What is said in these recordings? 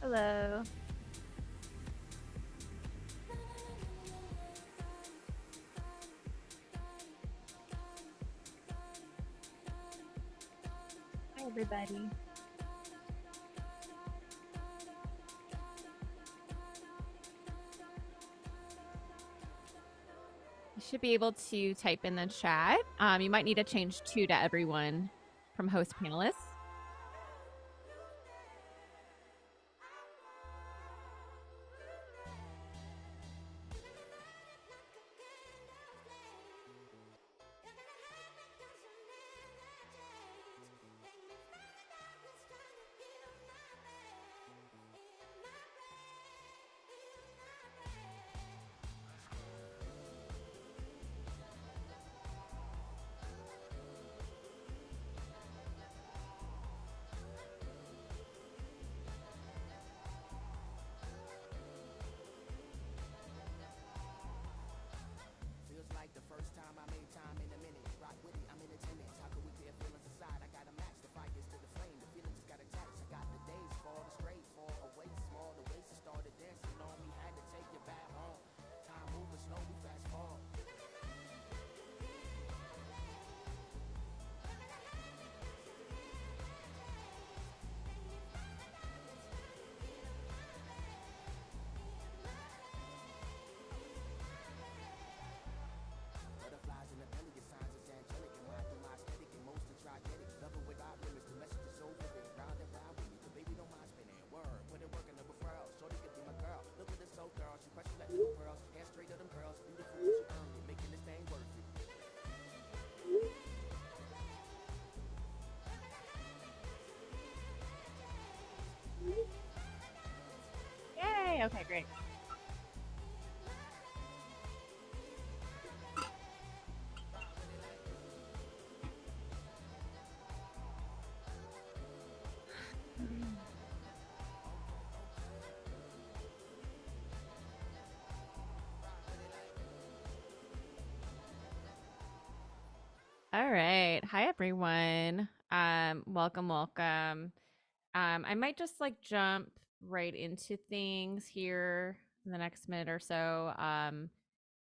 Hello. Hi, everybody. You should be able to type in the chat. You might need to change to everyone from host panelists. Feels like the first time I made time in a minute. Rock with it, I'm in attendance. How could we clear feelings aside? I gotta match the fires to the flame. The feelings just got attached. I got the days fall, the straight fall away small. The waist started dancing on me. Had to take you back home. Time moving slow, we fast forward. Butterflies in the belly, your signs is angelic. And mine through my aesthetic and most are trigetic. Loving without limits, the message is so vivid. Round and round with me, the baby don't mind spinning. Word, put it work in the referral. Shorty could be my girl. Look at this so girl, she pressure like little pearls. Hair straight to them curls, beautiful as you earned it. Making this thing worth it. Yay! Okay, great. All right. Hi, everyone. Welcome, welcome. I might just jump right into things here in the next minute or so.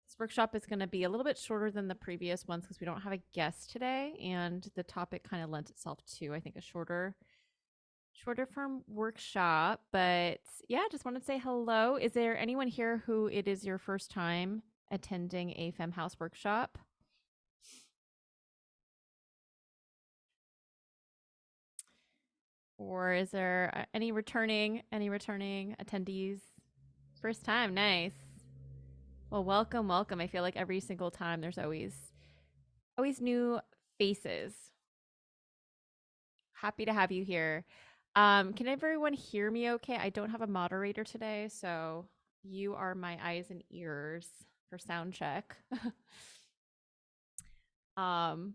This workshop is going to be a little bit shorter than the previous ones because we don't have a guest today, and the topic kind of lends itself to, I think, a shorter form workshop. But yeah, just want to say hello. Is there anyone here who it is your first time attending a FEMME House workshop? Or is there any returning attendees? First time, nice. Well, welcome, welcome. I feel like every single time there's always new faces. Happy to have you here. Can everyone hear me okay? I don't have a moderator today, so you are my eyes and ears for sound check. um,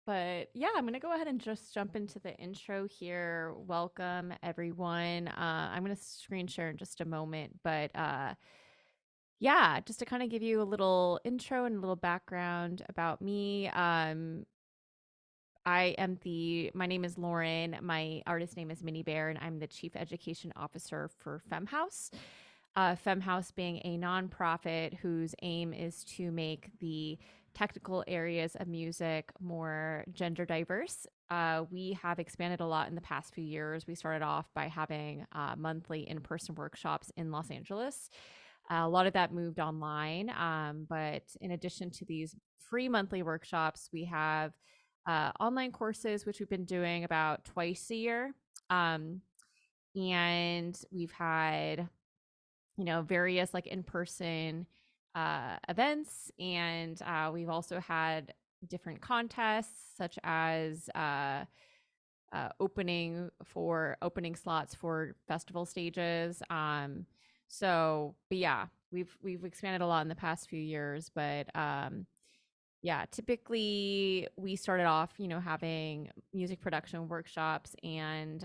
but yeah, I'm gonna go ahead and just jump into the intro here. Welcome, everyone. I'm gonna screen share in just a moment, but yeah, just to kind of give you a little intro and a little background about me. My name is Lauren. My artist name is Minnie Bear, and I'm the Chief Education Officer for FEMME House. FEMME House being a nonprofit whose aim is to make the technical areas of music more gender diverse. We have expanded a lot in the past few years. We started off by having monthly in person workshops in Los Angeles. A lot of that moved online. But in addition to these free monthly workshops, we have online courses, which we've been doing about twice a year. And we've had, various in-person events. And we've also had different contests, such as opening slots for festival stages. But yeah, we've expanded a lot in the past few years, but yeah, typically we started off, having music production workshops, and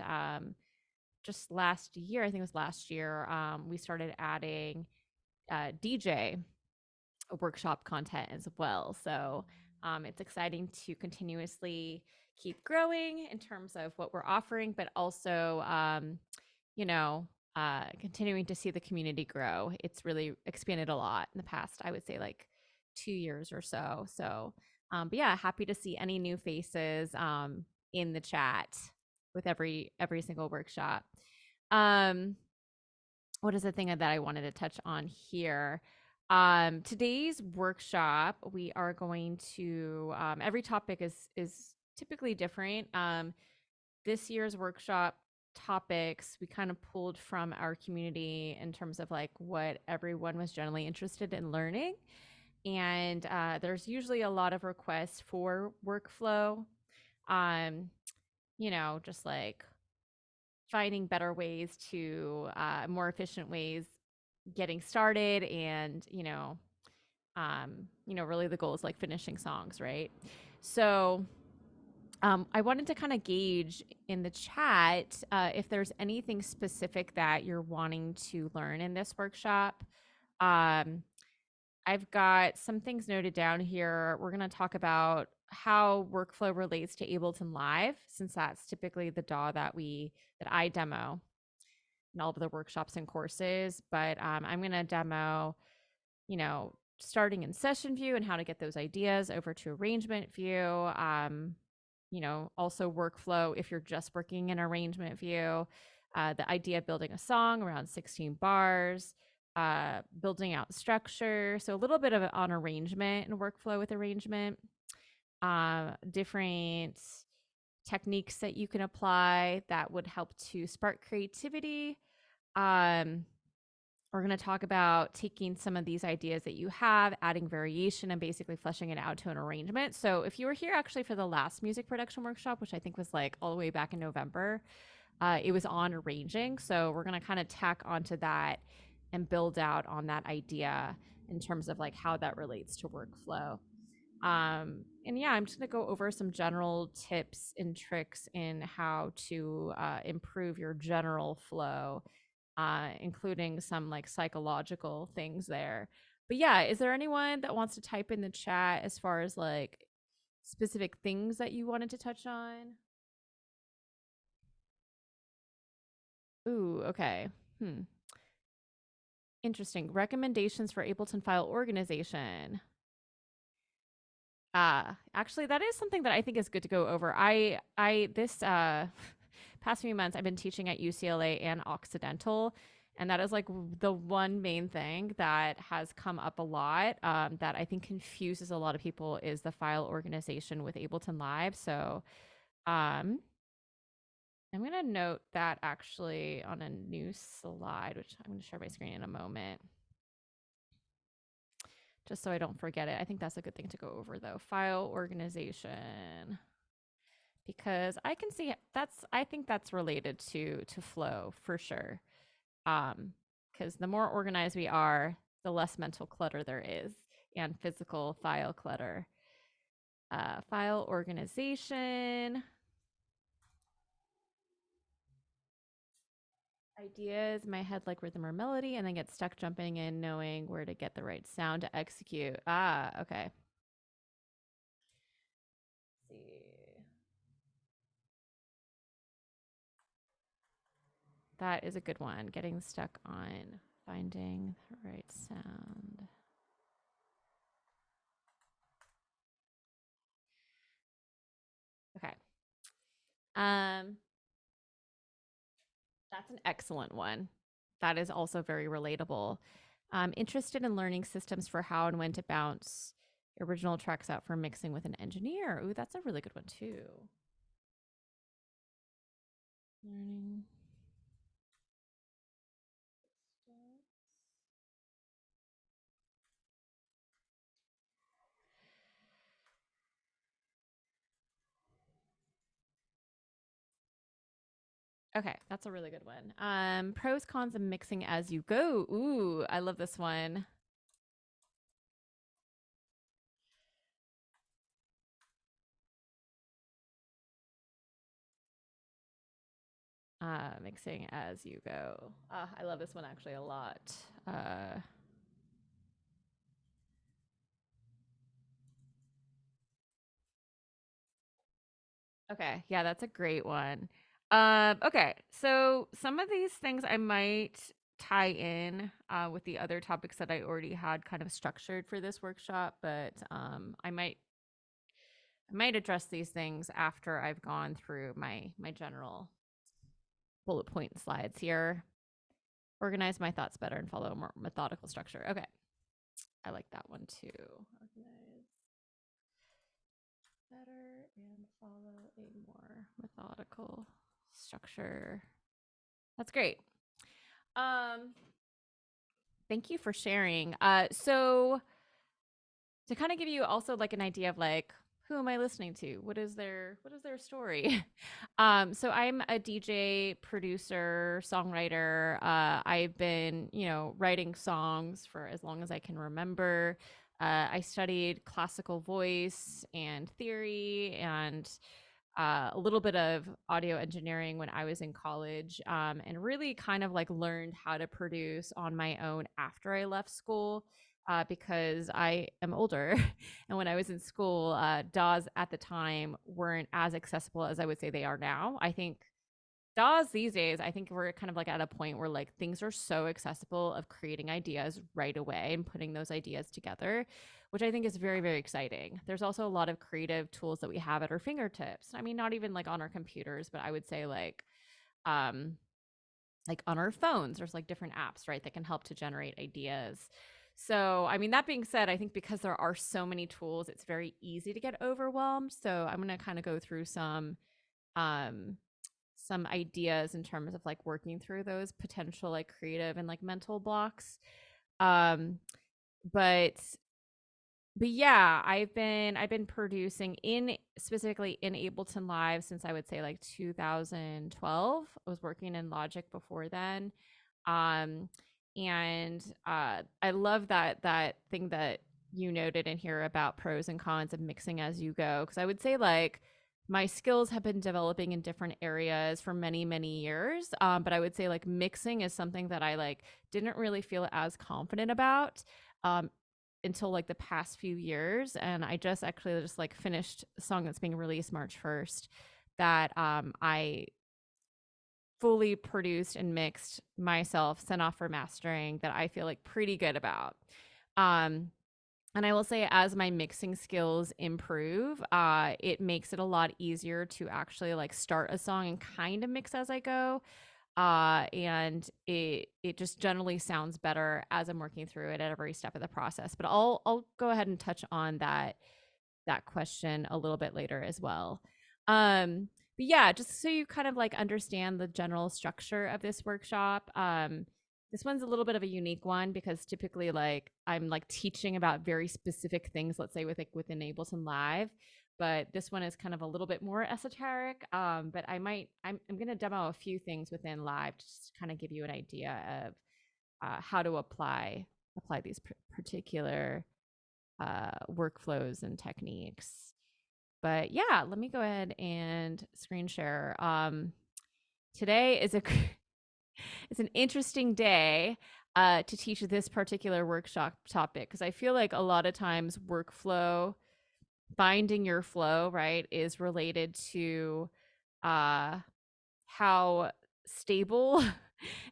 just last year, I think it was last year, we started adding DJ workshop content as well. So it's exciting to continuously keep growing in terms of what we're offering, but also you know, continuing to see the community grow. It's really expanded a lot in the past, I would say like 2 years or so. So, but yeah, happy to see any new faces in the chat with every single workshop. Um, what is the thing that I wanted to touch on here? Today's workshop, we are going to every topic is typically different. This year's workshop topics we kind of pulled from our community in terms of like what everyone was generally interested in learning, and there's usually a lot of requests for workflow, um just like finding better ways to more efficient ways getting started, and really the goal is like finishing songs, right? So I wanted to kind of gauge in the chat if there's anything specific that you're wanting to learn in this workshop. um, I've got some things noted down here. We're going to talk about how workflow relates to Ableton Live, since that's typically the DAW that I demo in all of the workshops and courses. But I'm going to demo, starting in session view and how to get those ideas over to arrangement view. Also workflow if you're just working in arrangement view. The idea of building a song around 16 bars, building out structure. So a little bit of on arrangement and workflow with arrangement, different techniques that you can apply that would help to spark creativity. Um, we're going to talk about taking some of these ideas that you have, adding variation, and basically fleshing it out to an arrangement. So if you were here actually for the last music production workshop, which I think was like all the way back in November, it was on arranging. So we're going to kind of tack onto that and build out on that idea in terms of like how that relates to workflow. And yeah, I'm just going to go over some general tips and tricks in how to improve your general flow, including some like psychological things there. But yeah, is there anyone that wants to type in the chat as far as like specific things that you wanted to touch on? Ooh, okay. Hmm. Interesting. Recommendations for Ableton file organization. Actually, that is something that I think is good to go over. I this past few months I've been teaching at UCLA and Occidental, and that is like the one main thing that has come up a lot, that I think confuses a lot of people, is the file organization with Ableton Live. So um I'm gonna note that actually on a new slide, which I'm gonna share my screen in a moment, just so I don't forget it. I think that's a good thing to go over though. File organization, because I can see I think that's related to flow for sure. Because the more organized we are, the less mental clutter there is, and physical file clutter. File organization. Ideas in my head like rhythm or melody, and then get stuck jumping in, knowing where to get the right sound to execute. Okay. Let's see. That is a good one. Getting stuck on finding the right sound. Okay. Um, that's an excellent one. That is also very relatable. Interested in learning systems for how and when to bounce original tracks out for mixing with an engineer. Ooh, that's a really good one too. Learning. Okay, that's a really good one. Pros, cons of mixing as you go. Ooh, I love this one. Mixing as you go. I love this one actually a lot. Uh, okay, yeah, that's a great one. Okay, so some of these things I might tie in with the other topics that I already had kind of structured for this workshop, but I might address these things after I've gone through my general bullet point slides here. Organize my thoughts better and follow a more methodical structure. Okay, I like that one too. Organize better and follow a more methodical structure. That's great. Um, Thank you for sharing. So to kind of give you also like an idea of like who am I listening to? What is their story? So I'm a DJ, producer, songwriter. I've been, writing songs for as long as I can remember. I studied classical voice and theory and a little bit of audio engineering when I was in college, and really kind of like learned how to produce on my own after I left school. Because I am older. And when I was in school, DAWs at the time weren't as accessible as I would say they are now. I think DAWs these days, I think we're kind of like at a point where like things are so accessible of creating ideas right away and putting those ideas together, which I think is very, very exciting. There's also a lot of creative tools that we have at our fingertips. I mean, not even like on our computers, but I would say um like on our phones, there's like different apps, right, that can help to generate ideas. So, I mean, that being said, I think because there are so many tools, it's very easy to get overwhelmed. So, I'm going to kind of go through um some ideas in terms of like working through those potential like creative and like mental blocks. Um, but yeah, I've been producing in specifically in Ableton Live since I would say like 2012. I was working in Logic before then. Um, and I love that thing that you noted in here about pros and cons of mixing as you go. Because I would say like my skills have been developing in different areas for many, many years. But I would say like mixing is something that I like didn't really feel as confident about. Um, until like the past few years, and I just actually just like finished a song that's being released March 1st that I fully produced and mixed myself, sent off for mastering, that I feel like pretty good about. Um, and I will say, as my mixing skills improve, it makes it a lot easier to actually like start a song and kind of mix as I go. And it just generally sounds better as I'm working through it at every step of the process. But I'll go ahead and touch on that question a little bit later as well. Um, but yeah, just so you kind of like understand the general structure of this workshop. This one's a little bit of a unique one because typically like I'm like teaching about very specific things, let's say with like within Ableton Live. But this one is kind of a little bit more esoteric. But I'm gonna demo a few things within Live just to kind of give you an idea of how to apply these particular workflows and techniques. But yeah, let me go ahead and screen share. Today is it's an interesting day to teach this particular workshop topic because I feel like a lot of times workflow, finding your flow, right, is related to uh, how stable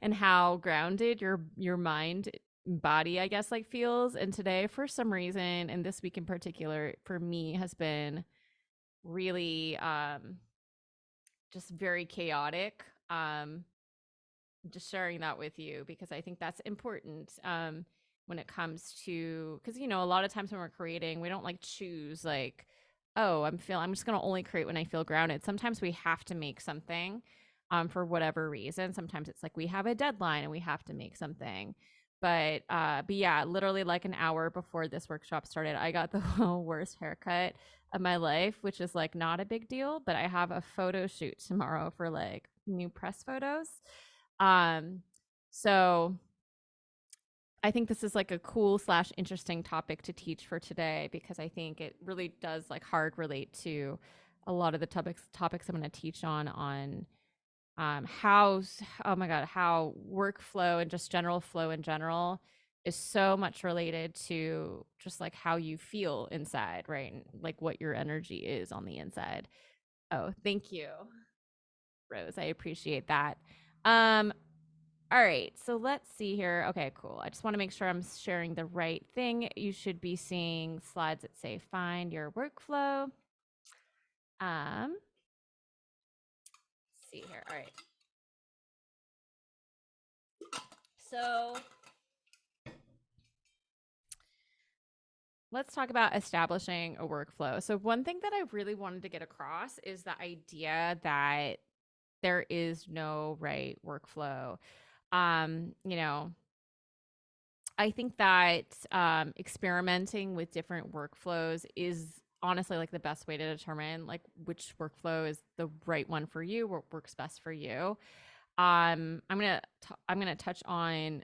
and how grounded your mind body I guess like feels. And today for some reason, and this week in particular for me, has been really just very chaotic. Just sharing that with you because I think that's important when it comes to, because a lot of times when we're creating, we don't like choose like, oh, I'm just gonna only create when I feel grounded. Sometimes we have to make something for whatever reason. Sometimes it's like we have a deadline and we have to make something. But yeah, literally like an hour before this workshop started, I got the worst haircut of my life, which is like not a big deal, but I have a photo shoot tomorrow for like new press photos. um, so I think this is like a cool slash interesting topic to teach for today because I think it really does like hard relate to a lot of the topics I'm going to teach on how oh my god, how workflow and just general flow in general is so much related to just like how you feel inside, right? And like what your energy is on the inside. Oh, thank you. Rose. I appreciate that. Um, all right, so let's see here. Okay, cool. I just want to make sure I'm sharing the right thing. You should be seeing slides that say find your workflow. Let's see here. All right. So let's talk about establishing a workflow. So one thing that I really wanted to get across is the idea that there is no right workflow. You know, I think that experimenting with different workflows is honestly like the best way to determine like which workflow is the right one for you, what works best for you. I'm gonna touch on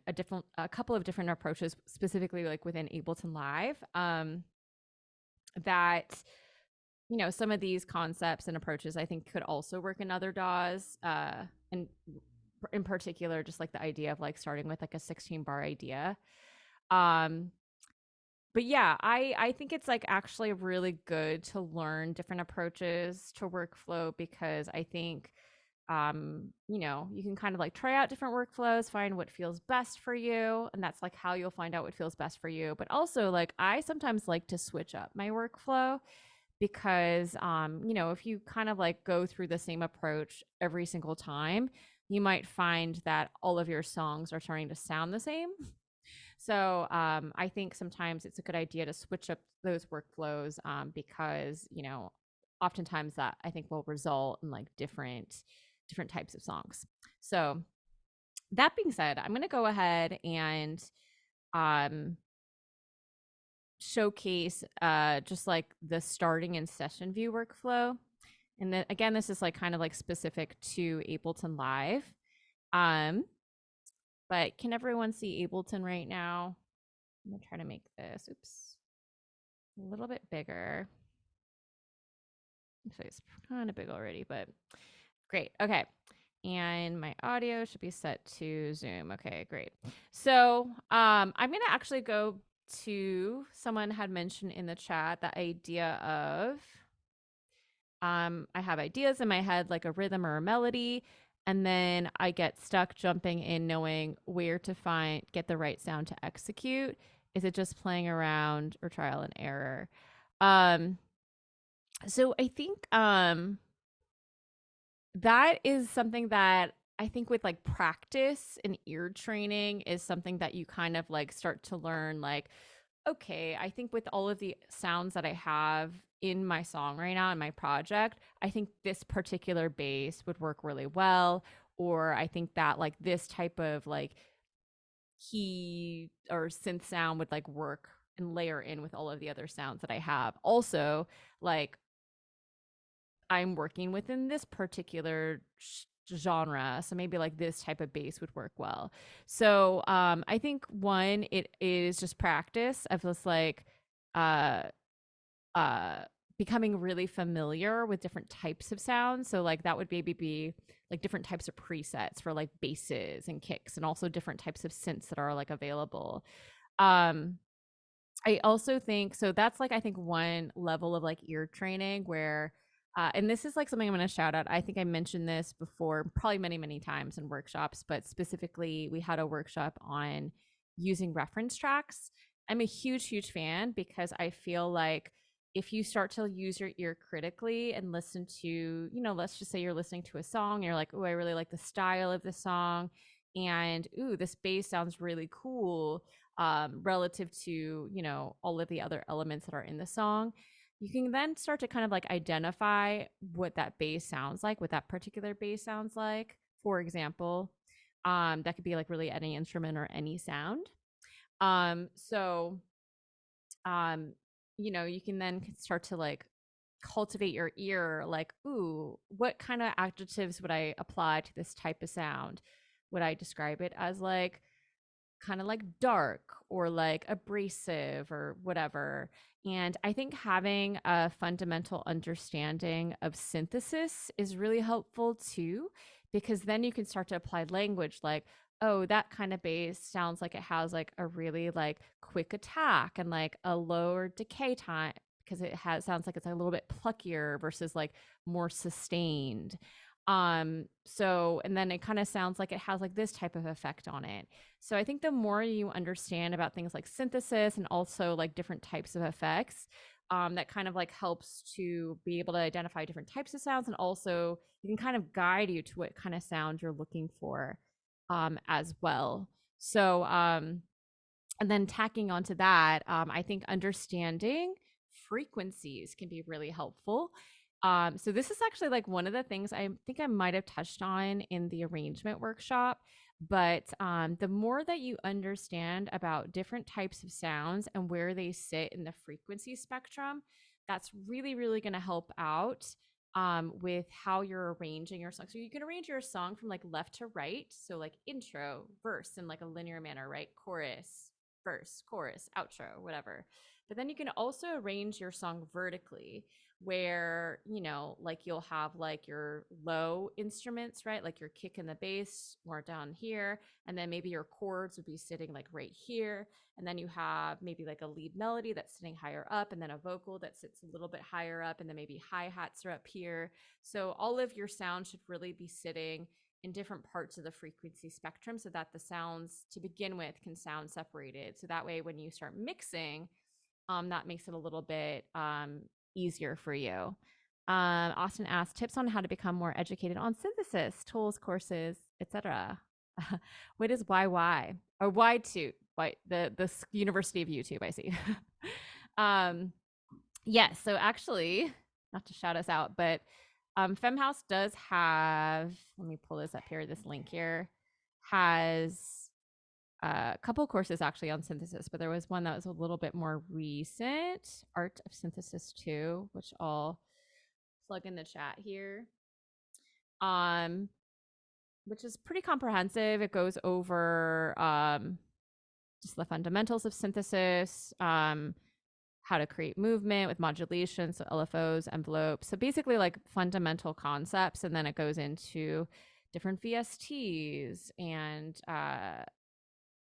a couple of different approaches, specifically like within Ableton Live. That some of these concepts and approaches I think could also work in other DAWs, and in particular, just like the idea of like starting with like a 16 bar idea. Um, but yeah, I think it's like actually really good to learn different approaches to workflow because I think you can kind of like try out different workflows, find what feels best for you, and that's like how you'll find out what feels best for you. But also like I sometimes like to switch up my workflow because if you kind of like go through the same approach every single time, you might find that all of your songs are starting to sound the same. So I think sometimes it's a good idea to switch up those workflows, because oftentimes that I think will result in like different types of songs. So that being said, I'm going to go ahead and um, showcase just like the starting and session view workflow. And then again, this is like kind of like specific to Ableton Live. Um, but can everyone see Ableton right now? I'm gonna try to make this, oops, a little bit bigger. So it's kind of big already, but great. Okay. And my audio should be set to Zoom. Okay, great. So I'm gonna actually go to someone had mentioned in the chat the idea of I have ideas in my head like a rhythm or a melody, and then I get stuck jumping in knowing where to get the right sound to execute. Is it just playing around or trial and error? Um, so I think that is something that I think with like practice and ear training is something that you kind of like start to learn like, okay, I think with all of the sounds that I have in my song right now in my project, I think this particular bass would work really well. Or I think that like this type of like key or synth sound would like work and layer in with all of the other sounds that I have. Also, like I'm working within this particular genre, so maybe like this type of bass would work well. So I think one, it is just practice of just like uh uh becoming really familiar with different types of sounds. So like that would maybe be like different types of presets for like basses and kicks, and also different types of synths that are like available. um I also think so that's like I think one level of like ear training where and this is like something I'm going to shout out. I think I mentioned this before probably many times in workshops, but specifically we had a workshop on using reference tracks. I'm a huge fan because I feel like if you start to use your ear critically and listen to, let's just say you're listening to a song, you're like, oh, I really like the style of the song, and ooh, this bass sounds really cool, relative to all of the other elements that are in the song. You can then start to kind of like identify what that bass sounds like, what that particular bass sounds like. For example, that could be like really any instrument or any sound. So you can then start to like cultivate your ear, like, ooh, what kind of adjectives would I apply to this type of sound? Would I describe it as like kind of like dark or like abrasive or whatever? And I think having a fundamental understanding of synthesis is really helpful too, because then you can start to apply language like, oh, that kind of bass sounds like it has like a really like quick attack and like a lower decay time because it has sounds like it's a little bit pluckier versus like more sustained. So and then it kind of sounds like it has like this type of effect on it. So I think the more you understand about things like synthesis and also like different types of effects, that kind of like helps to be able to identify different types of sounds, and also you can kind of guide you to what kind of sound you're looking for as well. So and then tacking onto that, I think understanding frequencies can be really helpful. So this is actually like one of the things I think I might have touched on in the arrangement workshop. But the more that you understand about different types of sounds and where they sit in the frequency spectrum, that's really, really going to help out with how you're arranging your song. So you can arrange your song from like left to right. So like intro, verse in like a linear manner, right? Chorus, verse, chorus, outro, whatever. But then you can also arrange your song vertically, where, you know, like you'll have like your low instruments, right? Like your kick and the bass more down here. And then maybe your chords would be sitting like right here. And then you have maybe like a lead melody that's sitting higher up, and then a vocal that sits a little bit higher up, and then maybe hi-hats are up here. So all of your sound should really be sitting in different parts of the frequency spectrum, so that the sounds to begin with can sound separated. So that way, when you start mixing, that makes it a little bit easier for you. Austin asked tips on how to become more educated on synthesis, tools, courses, etc. What is YY or Y2? Why the University of YouTube? I see. um, yes. So actually, not to shout us out, but FEMME House does have. Let me pull this up here. This link here has a couple courses actually on synthesis, but there was one that was a little bit more recent, Art of Synthesis 2, which I'll plug in the chat here. Which is pretty comprehensive. It goes over just the fundamentals of synthesis, how to create movement with modulation, so LFOs, envelopes. So basically like fundamental concepts, and then it goes into different VSTs and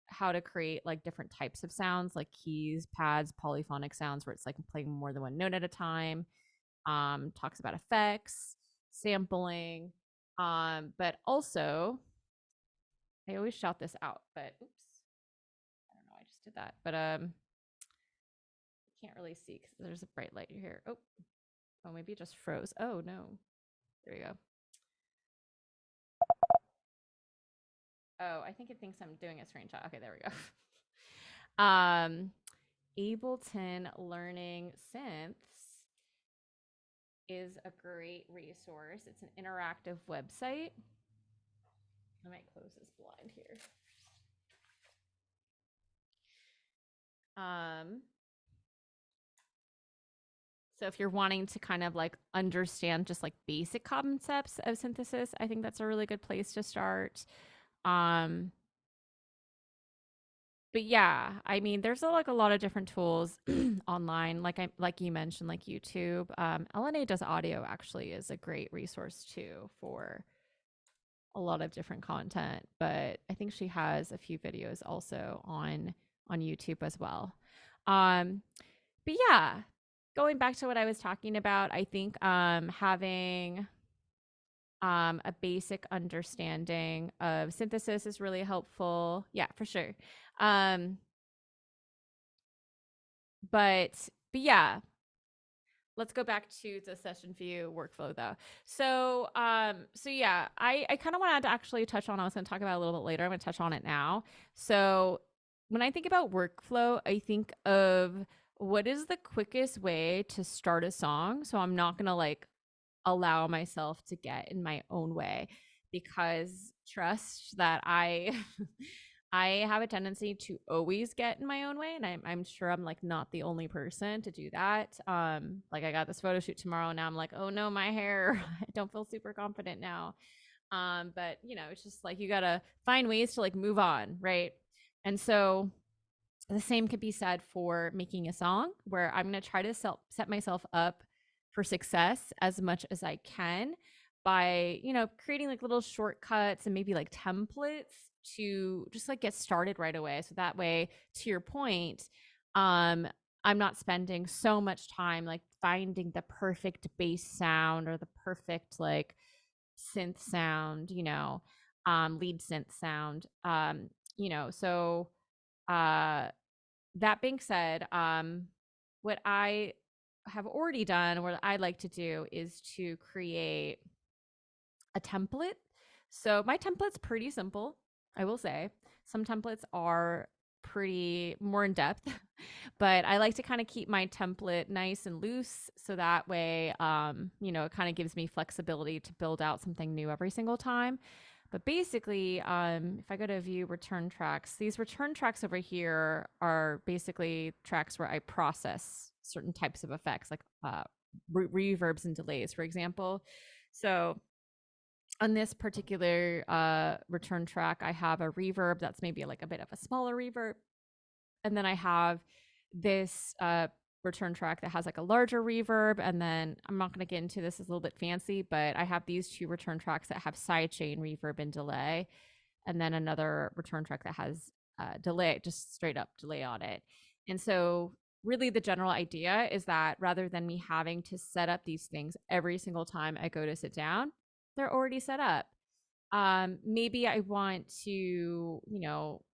how to create like different types of sounds like keys, pads, polyphonic sounds where it's like playing more than one note at a time. Talks about effects, sampling, but also I always shout this out, but oops, I don't know, I just did that, but can't really see because there's a bright light here. Oh, maybe it just froze. Oh no, there you go. Oh, I think it thinks I'm doing a screenshot. Okay, there we go. Ableton Learning Synths is a great resource. It's an interactive website. I might close this blind here. So if you're wanting to kind of like understand just like basic concepts of synthesis, I think that's a really good place to start. Um, but yeah, I mean, there's like a lot of different tools online, like you mentioned, like YouTube. LNA does audio actually is a great resource too for a lot of different content, but I think she has a few videos also on YouTube as well. Um, but yeah, going back to what I was talking about, I think having a basic understanding of synthesis is really helpful. Yeah, for sure. Um, but yeah, let's go back to the session view workflow though. So yeah, I kind of wanted to actually touch on, I was going to talk about it a little bit later. I'm going to touch on it now. So when I think about workflow, I think of what is the quickest way to start a song. So I'm not going to like allow myself to get in my own way, because trust that I I have a tendency to always get in my own way, and I'm sure I'm like not the only person to do that. Like I got this photo shoot tomorrow, and now I'm like, oh no, my hair. I don't feel super confident now. But you know, it's just like you gotta find ways to like move on, right? And so the same could be said for making a song, where I'm going to try to set myself up for success as much as I can by, you know, creating like little shortcuts and maybe like templates to just like get started right away. So that way, to your point, um, I'm not spending so much time like finding the perfect bass sound or the perfect like synth sound, lead synth sound. So uh that being said, what I have already done, what I like to do is to create a template. So my template's pretty simple, I will say. Some templates are pretty more in depth, but I like to kind of keep my template nice and loose so that way, it kind of gives me flexibility to build out something new every single time. But basically, if I go to view return tracks, these return tracks over here are basically tracks where I process certain types of effects, like reverbs and delays, for example. So on this particular return track, I have a reverb that's maybe like a bit of a smaller reverb. And then I have this return track that has like a larger reverb. And then I'm not going to get into this, it's a little bit fancy, but I have these two return tracks that have sidechain reverb and delay. And then another return track that has delay, just straight up delay on it. And so really the general idea is that rather than me having to set up these things every single time I go to sit down, they're already set up. Maybe I want to,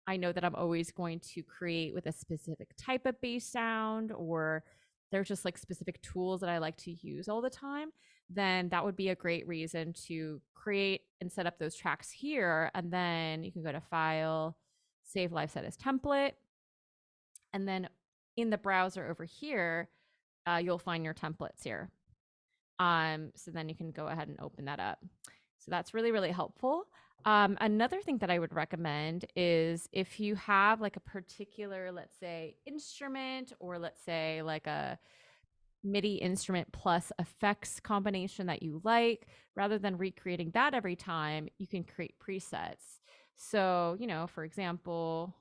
I know that I'm always going to create with a specific type of bass sound, or there's just like specific tools that I like to use all the time, then that would be a great reason to create and set up those tracks here. And then you can go to File, Save Live Set as Template. And then in the browser over here, you'll find your templates here. So then you can go ahead and open that up. So that's really, really helpful. Another thing that I would recommend is if you have like a particular, let's say, instrument, or let's say like a MIDI instrument plus effects combination that you like, rather than recreating that every time, you can create presets. So, for example,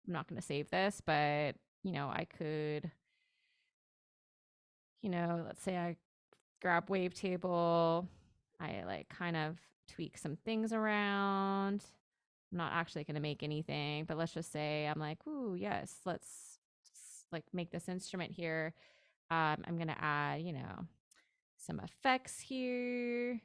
I'm not going to save this, but, I could, let's say I grab wavetable. I like kind of tweak some things around. I'm not actually going to make anything, but let's just say I'm like, ooh, yes, let's just like make this instrument here. I'm going to add, some effects here.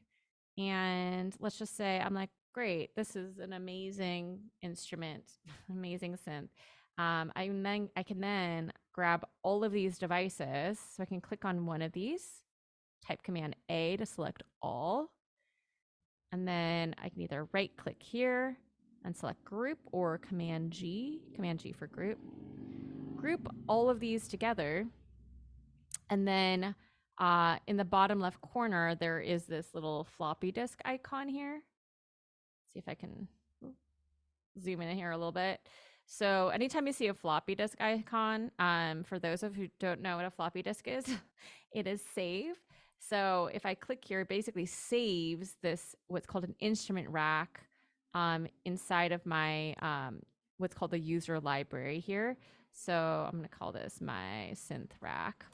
And let's just say I'm like, great, this is an amazing instrument, amazing synth. I can then grab all of these devices. So I can click on one of these, type Command A to select all. And then I can either right click here and select group, or Command G for group. Group all of these together. And then in the bottom left corner, there is this little floppy disk icon here. See if I can zoom in here a little bit. So anytime you see a floppy disk icon, for those of you who don't know what a floppy disk is, it is save. So if I click here, it basically saves this, what's called an instrument rack, inside of my what's called the user library here. So I'm going to call this my synth rack.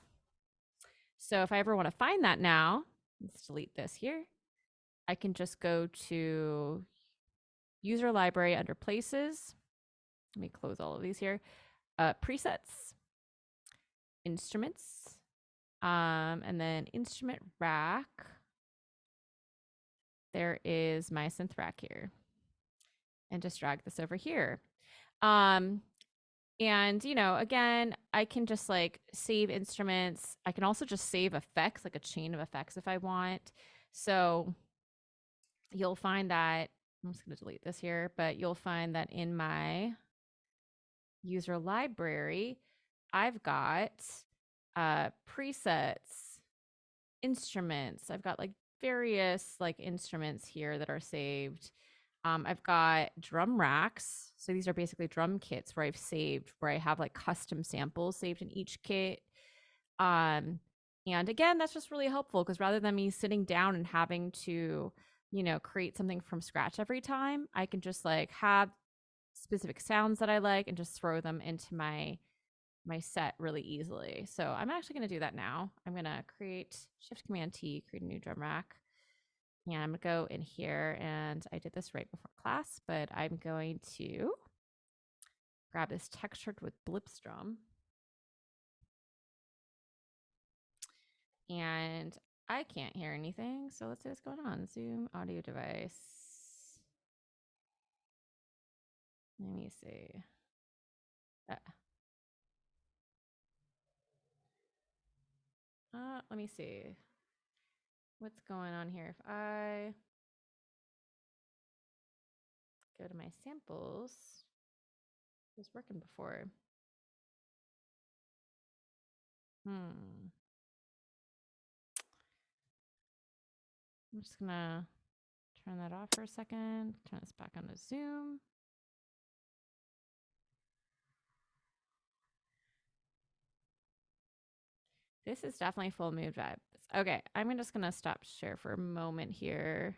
So if I ever want to find that now, let's delete this here. I can just go to user library under places. Let me close all of these here. Presets, instruments, and then instrument rack. There is my synth rack here. And just drag this over here. And, again, I can just like save instruments. I can also just save effects, like a chain of effects if I want. So you'll find that, I'm just going to delete this here, but you'll find that in my user library, I've got presets, instruments. I've got like various like instruments here that are saved. I've got drum racks. So these are basically drum kits where I've saved, where I have like custom samples saved in each kit. And again, that's just really helpful because rather than me sitting down and having to, create something from scratch every time, I can just like have specific sounds that I like and just throw them into my set really easily. So I'm actually going to do that now. I'm going to create Shift Command T, create a new drum rack. And I'm going to go in here, and I did this right before class, but I'm going to grab this textured with blips drum. And I can't hear anything, so let's see what's going on. Zoom audio device. Let me see. Uh, let me see. What's going on here? If I go to my samples, it was working before. I'm just gonna turn that off for a second. Turn this back on to Zoom. This is definitely full mood vibes. Okay, I'm just gonna stop share for a moment here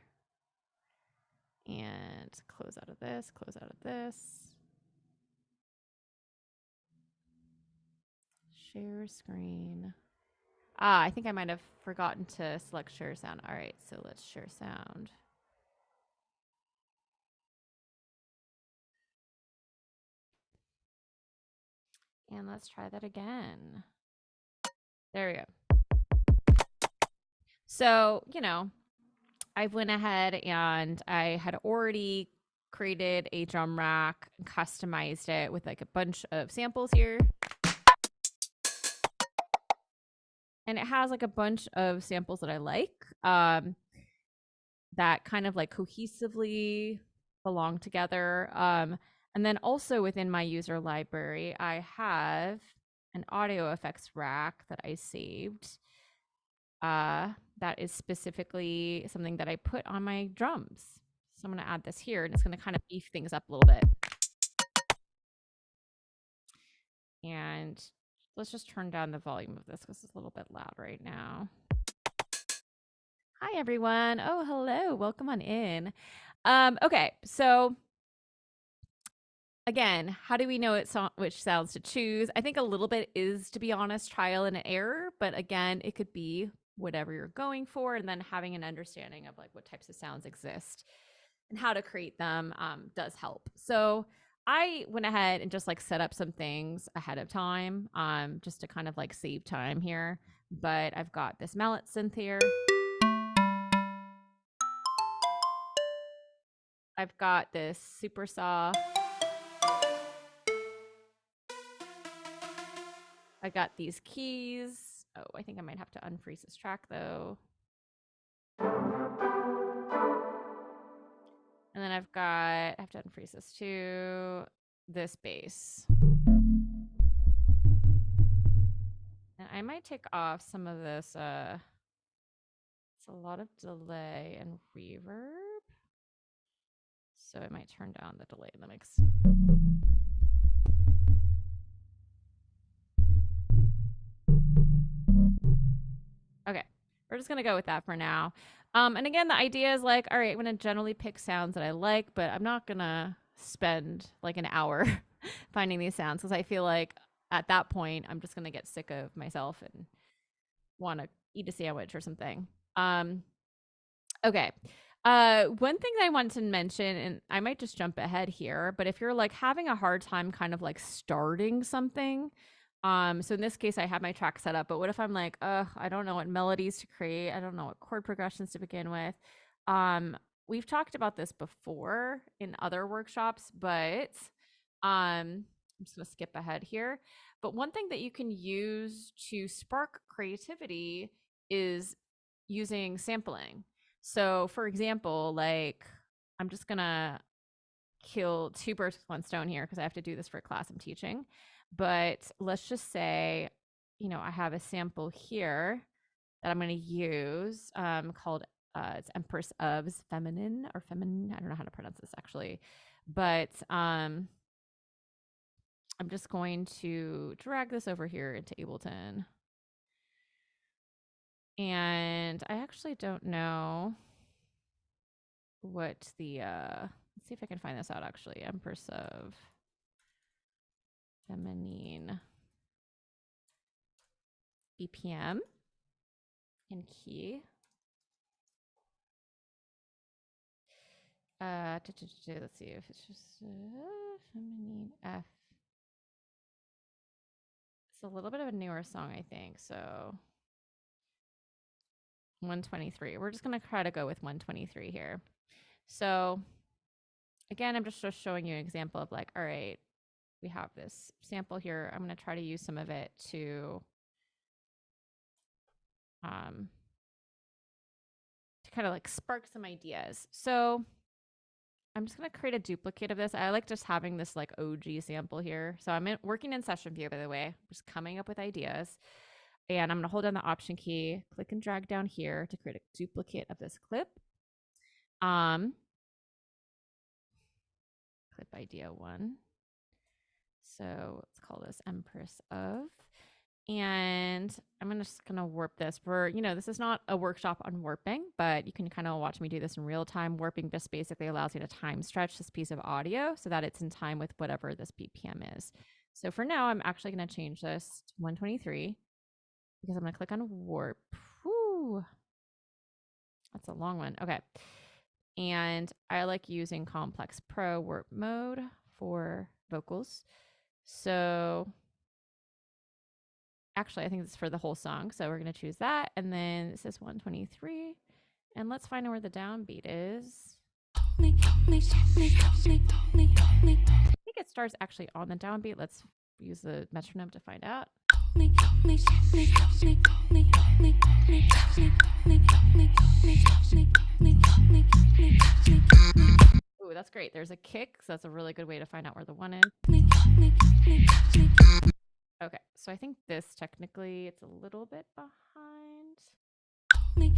and close out of this, close out of this. Share screen. I think I might have forgotten to select share sound. All right, so let's share sound. And let's try that again. There we go. So, I went ahead and I had already created a drum rack, customized it with like a bunch of samples here. And it has like a bunch of samples that I like that kind of like cohesively belong together. And then also within my user library, I have an audio effects rack that I saved that is specifically something that I put on my drums. So I'm going to add this here and it's going to kind of beef things up a little bit. And let's just turn down the volume of this because it's a little bit loud right now. Hi, everyone. Oh, hello. Welcome on in. Okay, so again, how do we know which sounds to choose? I think a little bit is, to be honest, trial and error. But again, it could be whatever you're going for, and then having an understanding of like what types of sounds exist and how to create them does help. So I went ahead and just like set up some things ahead of time just to kind of like save time here. But I've got this mallet synth here. I've got this super saw. I got these keys. Oh, I think I might have to unfreeze this track though. And then I have to unfreeze this too, this bass. And I might take off some of this, it's a lot of delay and reverb. So I might turn down the delay in the mix. Okay, we're just gonna go with that for now. And again, the idea is like, all right, I'm gonna generally pick sounds that I like, but I'm not gonna spend like an hour finding these sounds because I feel like at that point I'm just gonna get sick of myself and want to eat a sandwich or something. Okay. One thing I wanted to mention, and I might just jump ahead here, but if you're like having a hard time kind of like starting something, so in this case I have my track set up, but what if I'm like, I don't know what melodies to create, I don't know what chord progressions to begin with. We've talked about this before in other workshops, but I'm just gonna skip ahead here. But one thing that you can use to spark creativity is using sampling. So, for example, like I'm just gonna kill two birds with one stone here because I have to do this for a class I'm teaching. But let's just say, I have a sample here that I'm going to use called it's Empress of's Feminine or Feminine. I don't know how to pronounce this actually, but I'm just going to drag this over here into Ableton. And I actually don't know what the let's see if I can find this out actually. Empress of Feminine BPM in key. Let's see if it's just Feminine F. It's a little bit of a newer song, I think. So 123. We're just going to try to go with 123 here. So again, I'm just showing you an example of like, all right, we have this sample here. I'm going to try to use some of it to kind of like spark some ideas. So I'm just going to create a duplicate of this. I like just having this like OG sample here. So I'm working in session view, by the way, just coming up with ideas. And I'm going to hold down the option key, click and drag down here to create a duplicate of this clip. Clip idea 1. So let's call this Empress of. And I'm just going to warp this. This is not a workshop on warping, but you can kind of watch me do this in real time. Warping just basically allows me to time stretch this piece of audio so that it's in time with whatever this BPM is. So for now, I'm actually going to change this to 123 because I'm going to click on warp. Whew. That's a long one. Okay. And I like using Complex Pro warp mode for vocals. So actually, I think this is for the whole song. So we're going to choose that. And then it says 123. And let's find out where the downbeat is. I think it starts actually on the downbeat. Let's use the metronome to find out. Ooh, that's great. There's a kick, so that's a really good way to find out where the 1 is. Okay, so I think this technically it's a little bit behind. I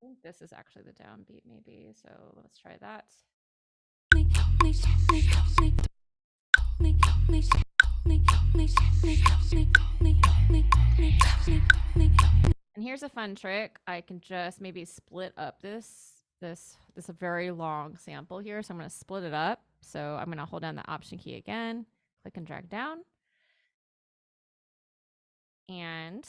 think this is actually the downbeat maybe, so let's try that. And here's a fun trick. I can just maybe split up this a very long sample here. So I'm going to split it up. So I'm going to hold down the option key again, click and drag down. And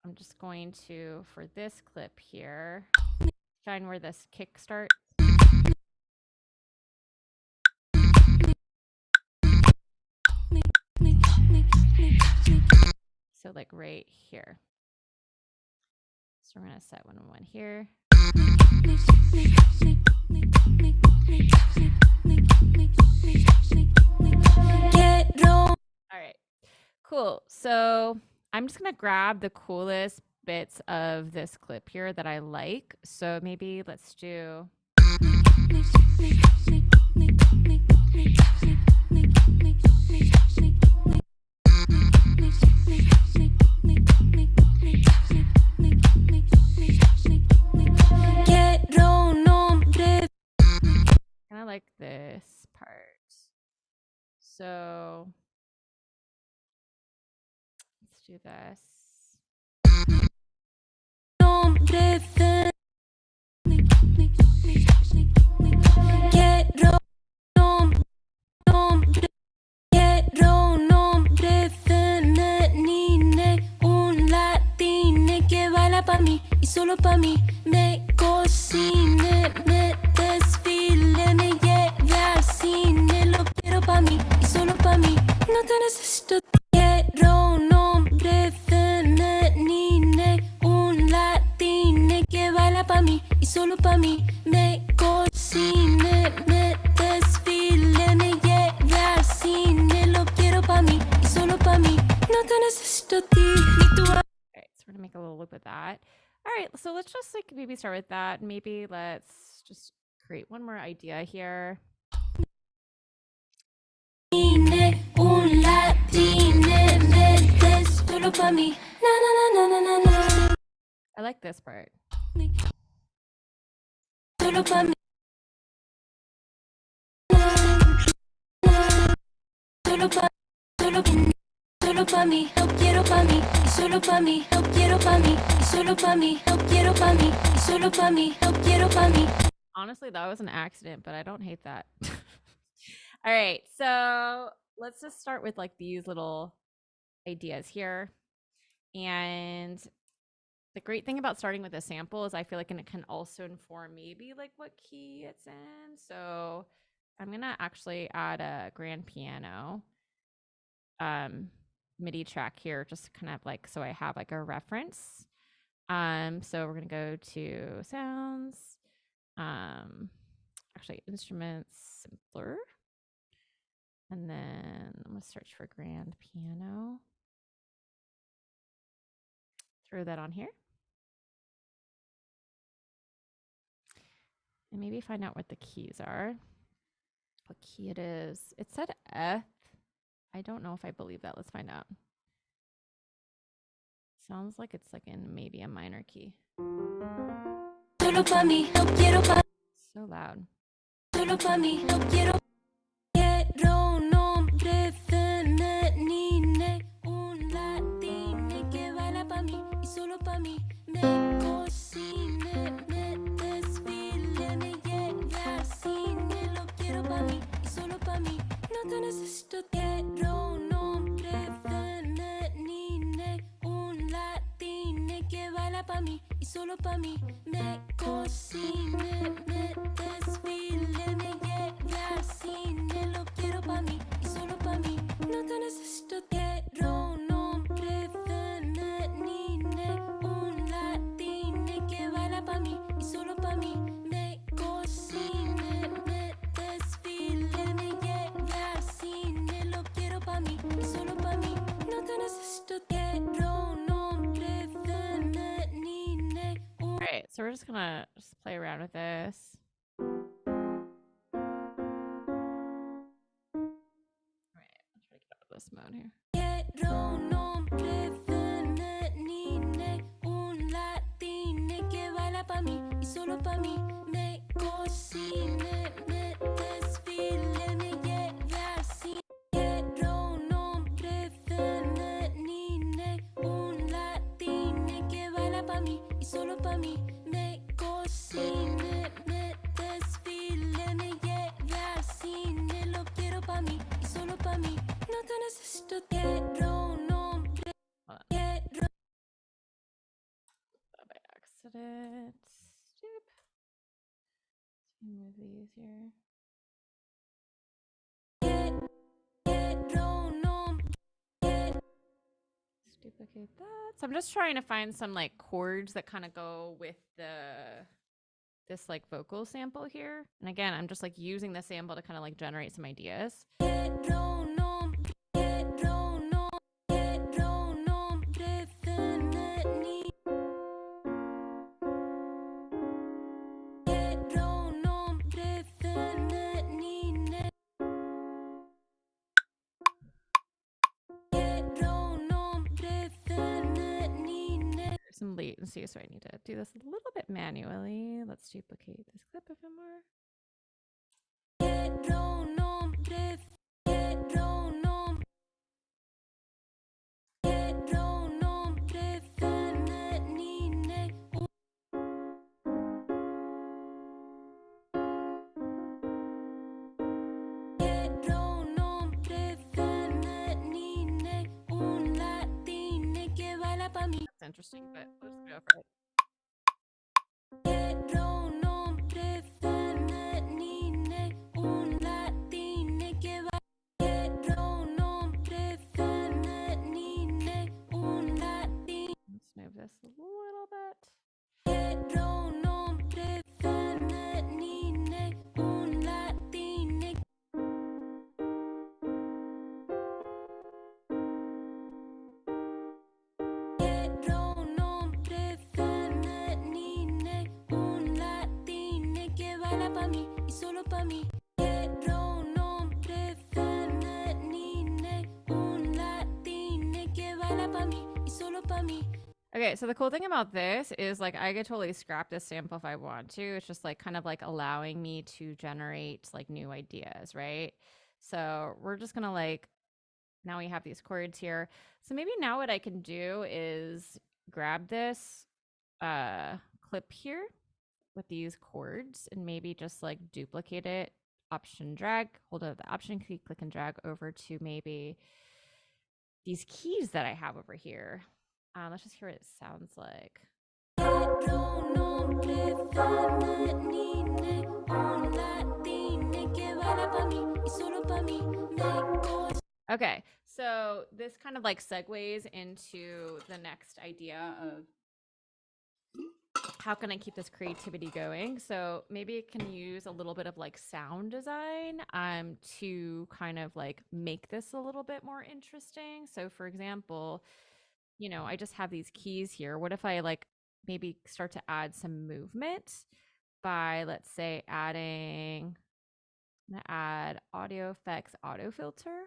I'm just going to, for this clip here, find where this kick starts. So like right here. So we're going to set 111 here. All right, cool. So I'm just going to grab the coolest bits of this clip here that I like. So maybe let's do. Kind of like this part. So let's do this. Solo pa' mí, me cocine, me desfile, me lleve al cine. Lo quiero pa' mí y solo pa' mí. No te necesito, quiero un hombre femenine, un latine que baila pa' mí y solo pa' mí. Me cocine, me desfile, me lleve al cine. Lo quiero pa' mí y solo pa' mí. No te necesito ti, ni tú. Okay, so we're gonna make a little loop with that. All right, so let's just like maybe start with that. Maybe let's just create one more idea here. I like this part. Solo pa' mí, lo quiero pa' mí, y solo pa' mí, lo quiero pa' mí, y solo pa' mí, lo quiero pa' mí, y solo pa' mí, lo quiero pa' mí. Honestly, that was an accident, but I don't hate that. All right, so let's just start with like these little ideas here. And the great thing about starting with a sample is I feel like it can also inform maybe like what key it's in. So I'm gonna actually add a grand piano. MIDI track here, just kind of like so I have like a reference. So we're gonna go to sounds, actually instruments simpler, and then I'm gonna search for grand piano. Throw that on here. And maybe find out what the keys are. What key it is. It said F. I don't know if I believe that. Let's find out. Sounds like it's like in maybe a minor key. Solo pa' mí, no quiero pa'. So loud. Solo pa' mí, no quiero. Quiero un hombre femenino, un latino que baila pa' mí y solo pa' mí. Me cocine, me desfile, me lleve al cine. Lo quiero pa' mí y solo pa' mí. No te necesito. Quiero un hombre femenino, un latino que baila pa' mí y solo pa' mí. Me cocine, me desfile, me lleve al cine. Lo quiero pa' mí y solo pa' mí. No te necesito. Quiero un hombre femenino, un latino que baila pa' mí y solo pa' mí. Me cocine, me desfile, me lleve al cine. Lo quiero pa' mí y solo pa' mí. No te necesito. Quiero un hombre femenino. All right, so we're just gonna play around with this. All right, I'll try to get out of this mode here. Quiero un hombre femenino, un latino que baila pa' mí y solo pa' mí. Me cocine, me desfile, me lleve al cine. Quiero un hombre femenino, un latino que baila pa' mí y solo pa' mí. Me cocine, me desfile, me lleve al cine. Lo quiero pa' mí y solo pa' mí. No te necesito. Quiero un hombre. Quiero. By accident. Stop. Let's move these here. Quiero un hombre. Let's duplicate that. So I'm just trying to find some like chords that kind of go with this like vocal sample here. And again, I'm just like using the sample to kind of like generate some ideas. Quiero un hombre. Quiero un hombre. Quiero un hombre femenino. Quiero un hombre femenino. Quiero un hombre femenino. There's some latency, so I need to do this a little bit manually. Let's duplicate this clip a bit more. Quiero un hombre. Quiero un hombre. Quiero un hombre femenino. Quiero un hombre femenino, un latino que baila pa' mí. That's interesting, but let's go for it. Quiero un hombre femenino, un latino que baila. Quiero un hombre femenino, un latino. Let's move this a little bit. Quiero un hombre femenino, un latino. Quiero un hombre femenino, un latino que baila pa' mí y solo pa' mí. Quiero un hombre femenino, un latino que baila pa' mí y solo pa' mí. Okay, so the cool thing about this is like I could totally scrap this sample if I want to. It's just like kind of like allowing me to generate like new ideas, right? So we're just gonna like, now we have these chords here. So maybe now what I can do is grab this clip here with these chords and maybe just like duplicate it, option drag, hold out the option key, click and drag over to maybe these keys that I have over here. Let's just hear what it sounds like. Quiero un hombre femenino, un latino que baila pa' mí y solo pa' mí. Me cocina. Okay, So this kind of like segues into the next idea of how can I keep this creativity going? So maybe it can use a little bit of like sound design to kind of like make this a little bit more interesting. So for example, you know, I just have these keys here. What if I like maybe start to add some movement by, let's say, I'm gonna add audio effects auto filter.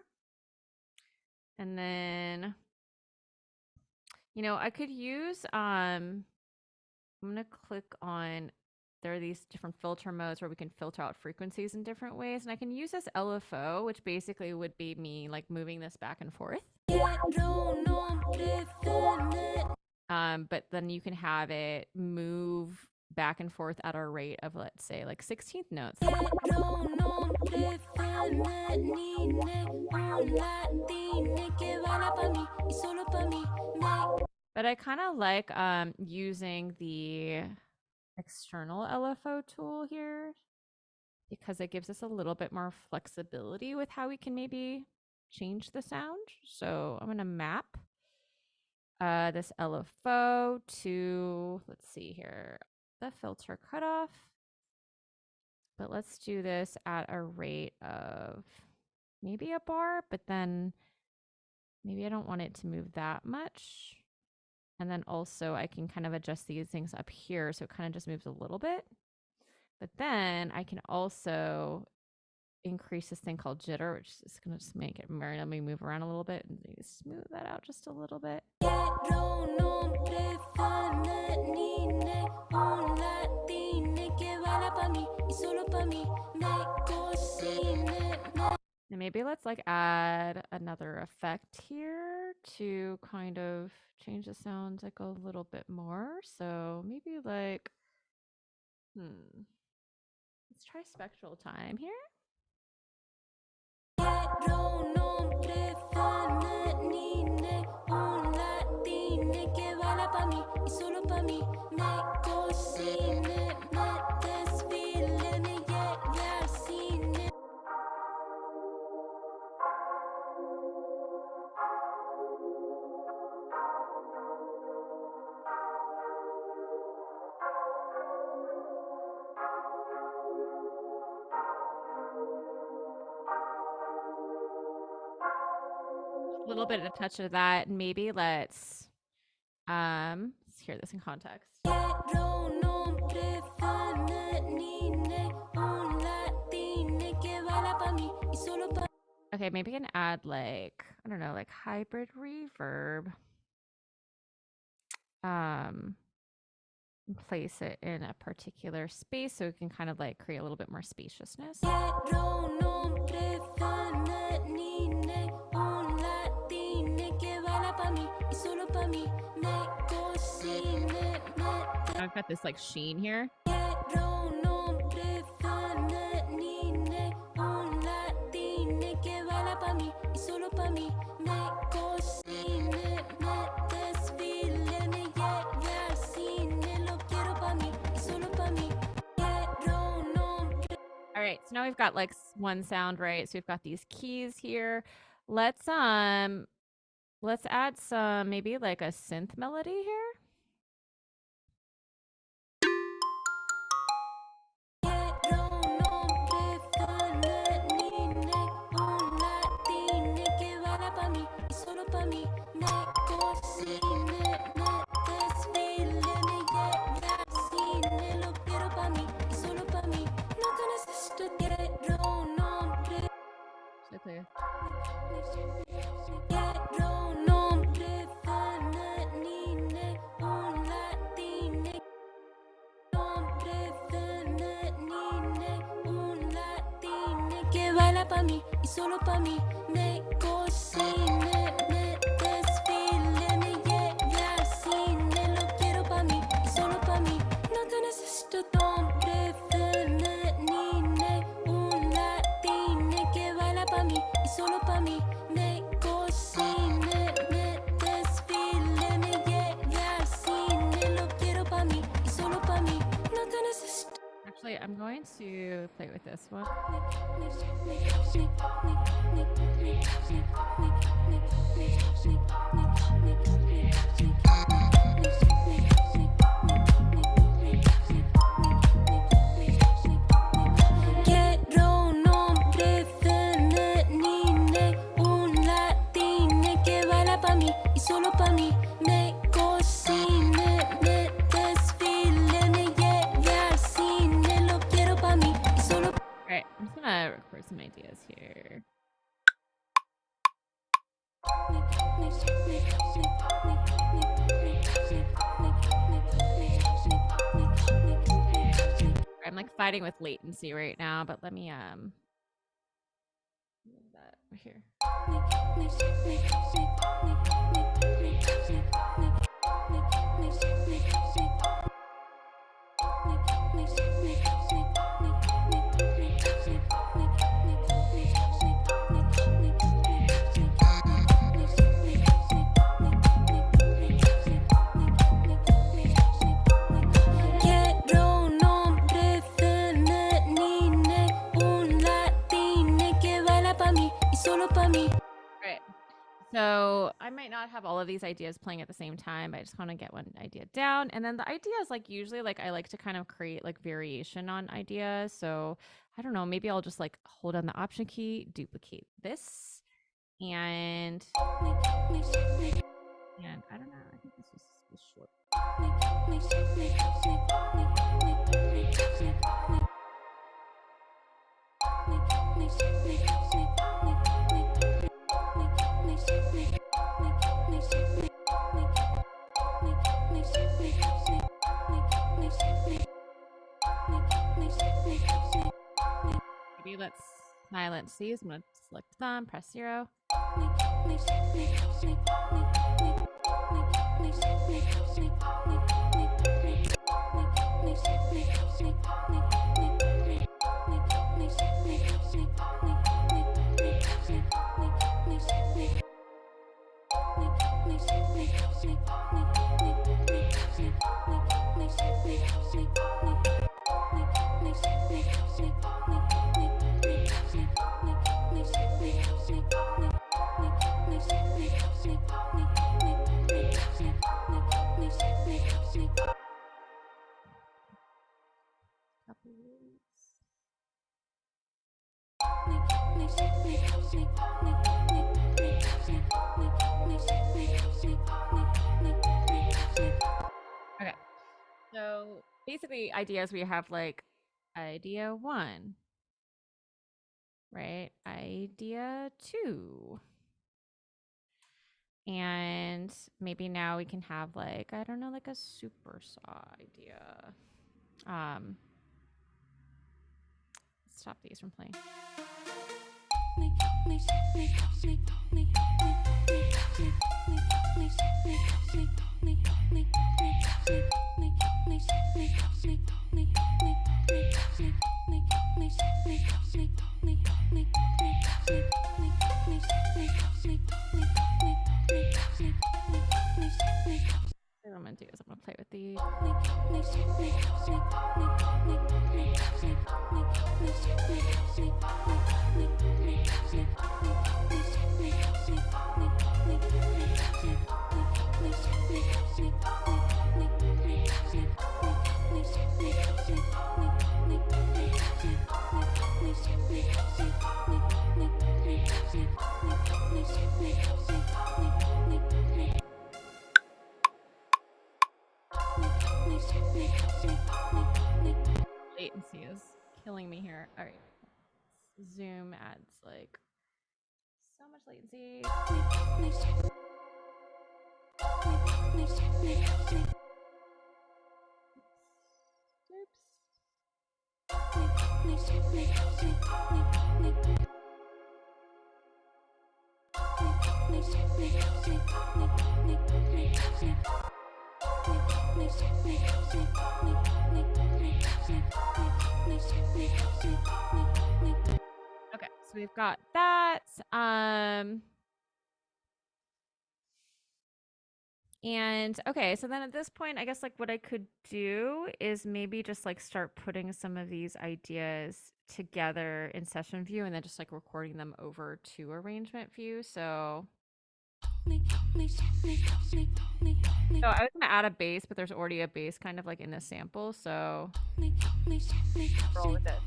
And then, you know, I could use I'm gonna click on, there are these different filter modes where we can filter out frequencies in different ways. And I can use this LFO, which basically would be me like moving this back and forth. But then you can have it move back and forth at a rate of, let's say, like 16th notes. But I kind of like using the external LFO tool here because it gives us a little bit more flexibility with how we can maybe change the sound. So I'm going to map this LFO to, let's see here, the filter cutoff. But let's do this at a rate of maybe a bar, but then maybe I don't want it to move that much. And then also I can kind of adjust these things up here so it kind of just moves a little bit. But then I can also increase this thing called jitter, which is going to just make it randomly move around a little bit and smooth that out just a little bit. And maybe let's like add another effect here to kind of change the sounds like a little bit more. So maybe like, let's try spectral time here. A little bit of a touch of that, and maybe let's hear this in context. Okay, maybe I can add like, I don't know, like hybrid reverb. Place it in a particular space so it can kind of like create a little bit more spaciousness. I've got this like sheen here. All right, so now we've got like one sound, right? So we've got these keys here. Let's add some, maybe like a synth melody here. Clear. Que baila pa' mí y solo pa' mí me cocine, me desfile, me lleve al cine, lo quiero pa' mí y solo pa' mí. No te necesito hombre femenine, un latine que baila pa' mí y solo pa' mí me cocine, me desfile, me lleve al cine, lo quiero pa' mí y solo pa' mí. No te necesito. Actually, I'm going to play with this one. Quiero un hombre femenino, un latino que baila pa' mí y solo pa' mí. Me cocine, me desfile, me lleve al cine, lo quiero pa' mí y solo. All right, I'm just gonna record some ideas here. I'm like fighting with latency right now, but let me move that over here. Quiero un hombre femenino, un latino que baila pa' mí y solo pa' mí. Right. So I might not have all of these ideas playing at the same time. I just want to get one idea down. And then the idea is like usually like I like to kind of create like variation on ideas. So I don't know, maybe I'll just like hold on the option key, duplicate this, and I don't know. I think this was short. Maybe let's silence these. I'm gonna select them, press 0. Okay. So basically ideas, we have like idea 1, right? Idea 2. And maybe now we can have like, I don't know, like a super saw idea. Stop these from playing. What I'm gonna do is I'm gonna play with these. Latency is killing me here. All right. Zoom adds like so much latency. Okay, so we've got that. And okay, so then at this point, I guess like what I could do is maybe just like start putting some of these ideas together in session view and then just like recording them over to arrangement view. So I was gonna add a bass, but there's already a bass kind of like in the sample, so roll with it.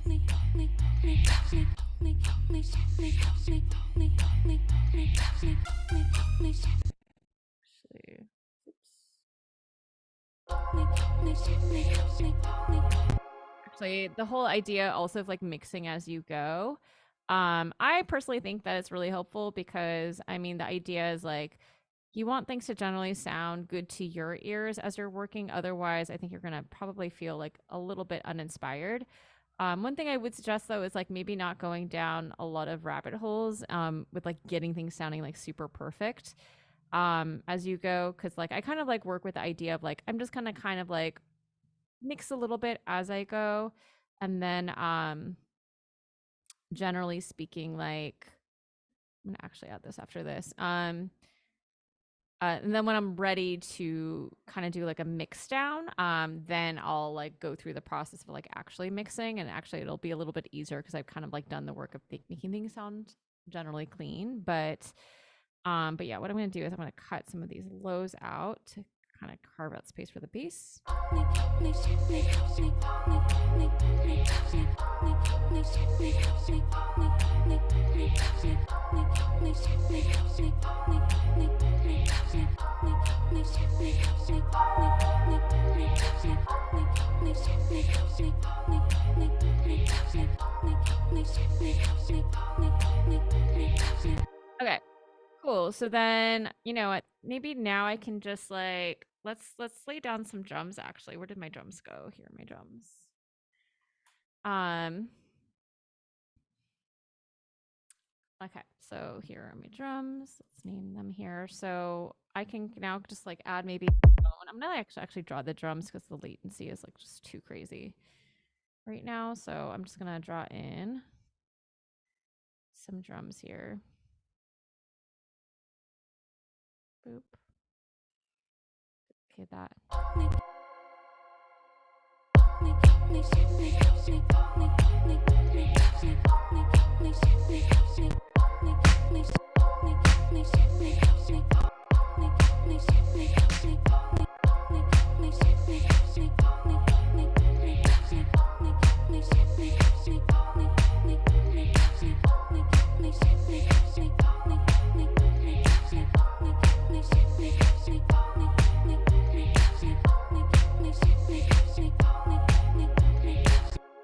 Actually, actually, the whole idea also of like mixing as you go. I personally think that it's really helpful because I mean the idea is like you want things to generally sound good to your ears as you're working. Otherwise, I think you're gonna probably feel like a little bit uninspired. One thing I would suggest though is like maybe not going down a lot of rabbit holes with like getting things sounding like super perfect as you go, because like I kind of like work with the idea of like I'm just gonna kind of like mix a little bit as I go, and then generally speaking, like I'm gonna actually add this after this. And then when I'm ready to kind of do like a mix down, then I'll like go through the process of like actually mixing, and actually it'll be a little bit easier because I've kind of like done the work of making things sound generally clean. But yeah, what I'm gonna do is I'm gonna cut some of these lows out to kind of carve out space for the bass. Okay, cool. So then, you know what? Maybe now I can just like let's lay down some drums actually. Where did my drums go? Here are my drums. Okay, so here are my drums. Let's name them here. So I can now just like add maybe I'm gonna actually draw the drums because the latency is like just too crazy right now. So I'm just gonna draw in some drums here. Boop. Okay, that.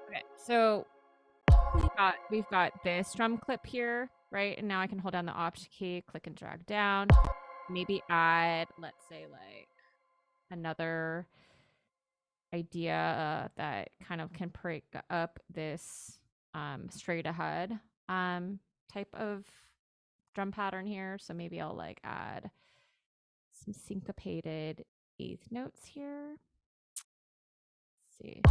Okay, so we've got this drum clip here, right? And now I can hold down the Option key, click and drag down. Maybe add, let's say, like another idea that kind of can break up this straight ahead type of drum pattern here. So maybe I'll like add some syncopated eighth notes here. Let's see.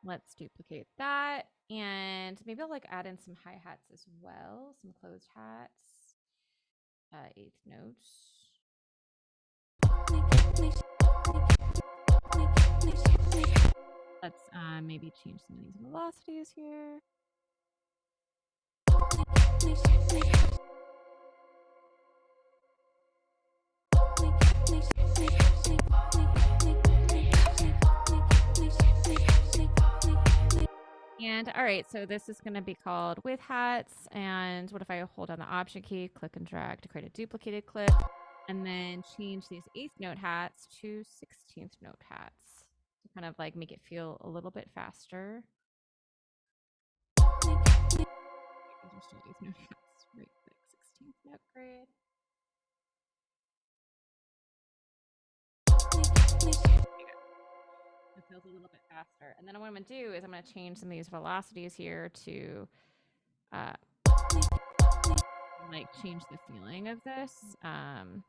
Let's duplicate that. And maybe I'll like add in some hi-hats as well, some closed hats, eighth notes. Let's maybe change some of these velocities here. And all right, so this is going to be called with hats. And what if I hold down the Option key, click and drag to create a duplicated clip, and then change these 8th note hats to 16th note hats to kind of like make it feel a little bit faster. These are still 8th note hats. Right click 16th note grid. It feels a little bit faster. And then what I'm going to do is I'm going to change some of these velocities here to like change the feeling of this. Add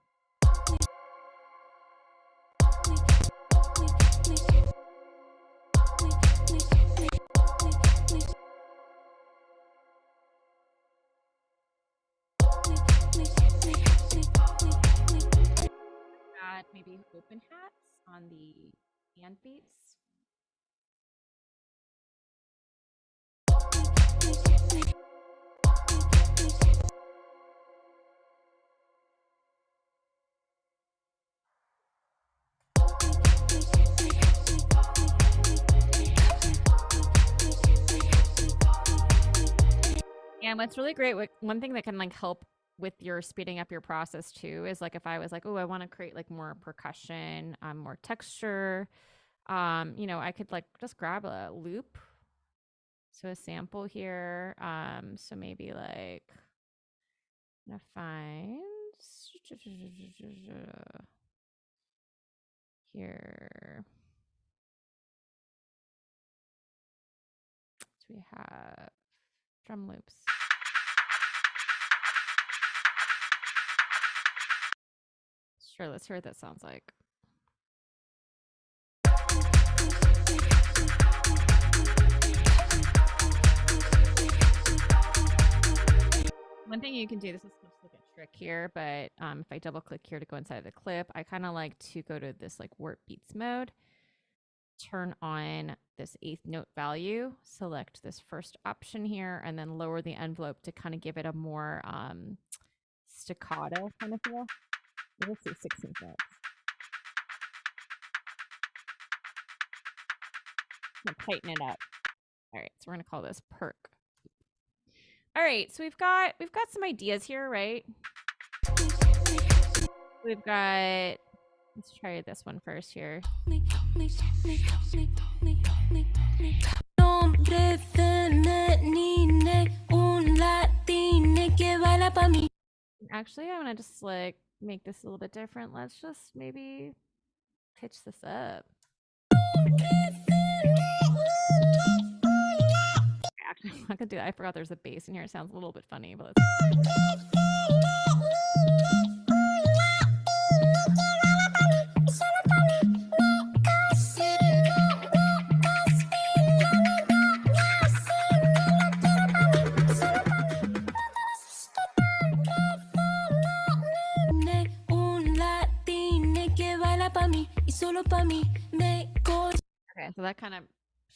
maybe open hats on the hand beats. And what's really great, one thing that can like help with your speeding up your process too is like if I was like, oh, I want to create like more percussion, more texture, you know, I could like just grab a loop. So a sample here. So maybe like I'm gonna find here. So we have drum loops. Sure, let's hear what that sounds like. One thing you can do, this is just like a trick here, but if I double click here to go inside the clip, I kind of like to go to this like warp beats mode, turn on this 8th note value, select this first option here, and then lower the envelope to kind of give it a more staccato kind of feel. Let's see, 16th notes. I'm gonna tighten it up. All right, so we're gonna call this perk. All right, so we've got some ideas here, right? We've got, let's try this one first here. Actually, I'm gonna just like make this a little bit different. Let's just maybe pitch this up. Actually, I'm not gonna do that. I forgot there's a bass in here. It sounds a little bit funny, but let's... Okay, so that kind of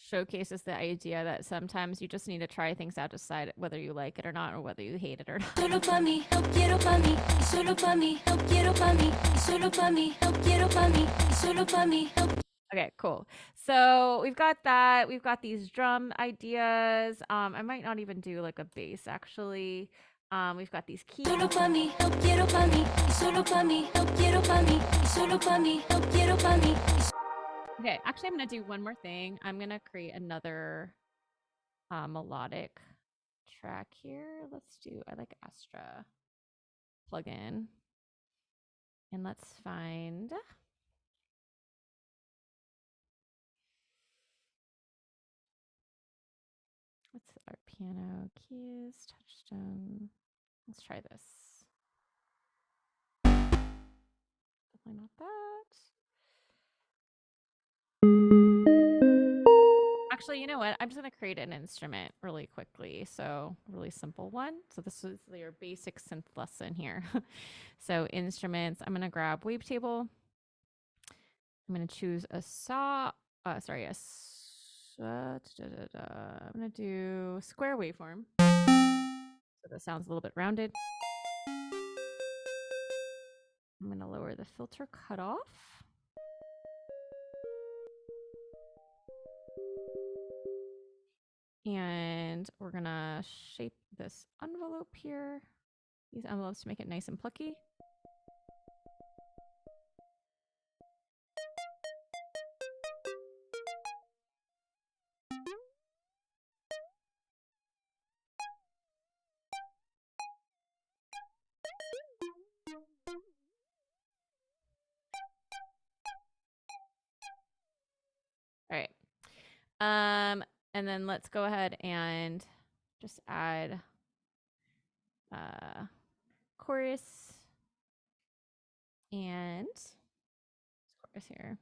showcases the idea that sometimes you just need to try things out to decide whether you like it or not, or whether you hate it or not. Okay, cool. So we've got that. We've got these drum ideas. I might not even do like a bass actually. We've got these keys. Okay, actually, I'm going to do one more thing. I'm going to create another melodic track here. Let's do, I like Astra plugin. And let's find... What's our piano keys, touchstone? Let's try this. Definitely not that. Actually, you know what? I'm just going to create an instrument really quickly. So, really simple one. So, this is your basic synth lesson here. So, instruments, I'm going to grab wavetable. I'm going to choose a saw. I'm going to do square waveform. So, that sounds a little bit rounded. I'm going to lower the filter cutoff. And we're gonna shape this envelope here, these envelopes, to make it nice and plucky. All right. And then let's go ahead and just add chorus and chorus here.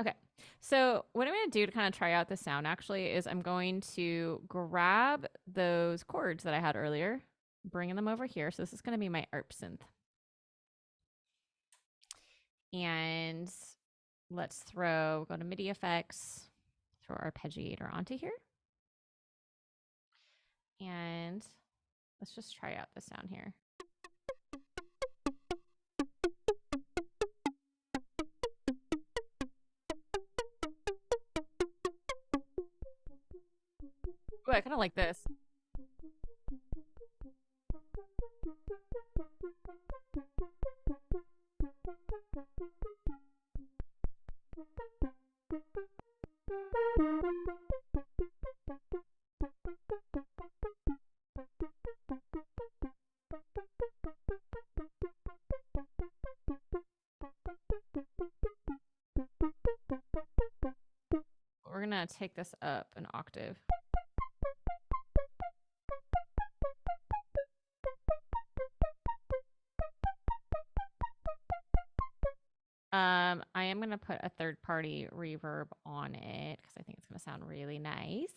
Okay, so what I'm going to do to kind of try out the sound actually is I'm going to grab those chords that I had earlier, bringing them over here. So this is going to be my ARP synth. And let's go to MIDI effects, throw our arpeggiator onto here. And let's just try out the sound here. Ooh, I kind of like this. We're gonna take this up an octave. I am going to put a third-party reverb on it because I think it's going to sound really nice.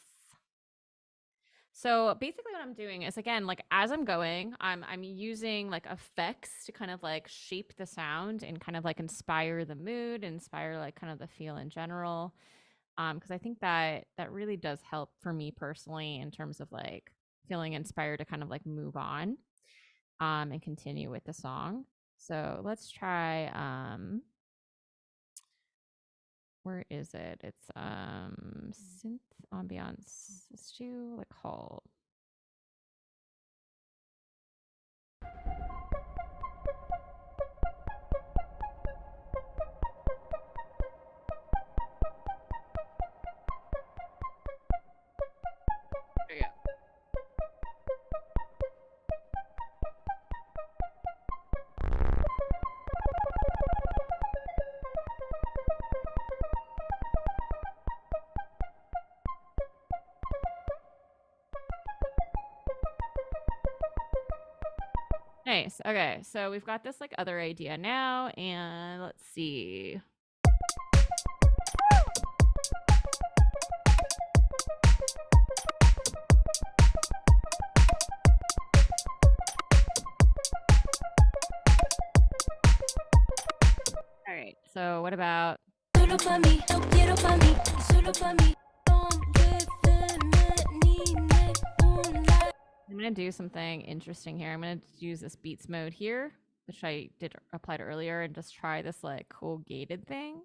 So basically what I'm doing is, again, like as I'm going, I'm using like effects to kind of like shape the sound and kind of like inspire the mood, inspire like kind of the feel in general. Because I think that really does help for me personally in terms of like feeling inspired to kind of like move on and continue with the song. So let's try where is it? It's synth ambiance. Let's do like hall. There you go. Nice. Okay, so we've got this like other idea now, and let's see. All right, so what about Solo pa' mí, no quiero pa' mí, solo pa' mí. I'm going to do something interesting here. I'm going to use this beats mode here, which I did applied earlier, and just try this like cool gated thing.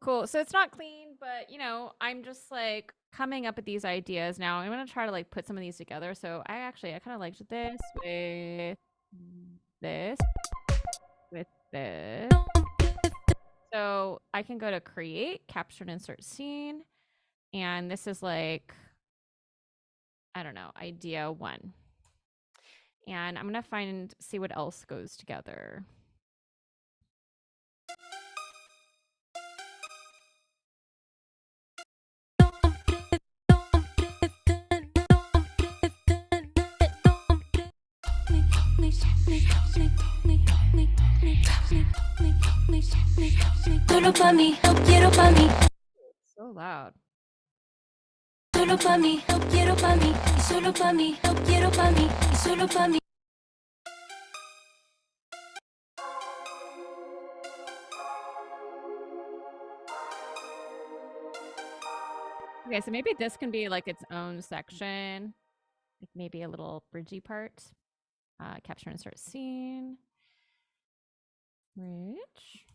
Cool. So it's not clean, but you know, I'm just like coming up with these ideas now. I'm gonna try to like put some of these together. So I kind of liked this with this with this. So I can go to create, capture and insert scene. And this is like, I don't know, idea 1. And I'm going to see what else goes together. Solo pa' mí, no quiero pa' mí. So loud. Solo pa' mí, no quiero pa' mí. Solo pa' mí, no quiero pa' mí. Solo pa' mí. Okay, so maybe this can be like its own section, like maybe a little bridgey part. Capture and insert scene. Bridge.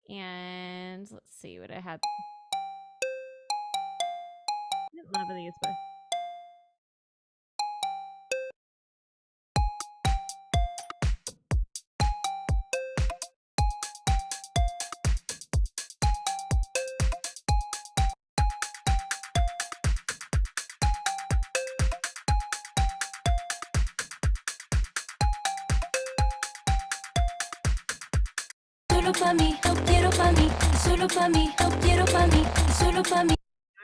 And let's see what I had. I love these, but Solo pa' mí, no quiero pa' mí. Solo pa' mí, no quiero pa' mí. Solo pa' mí.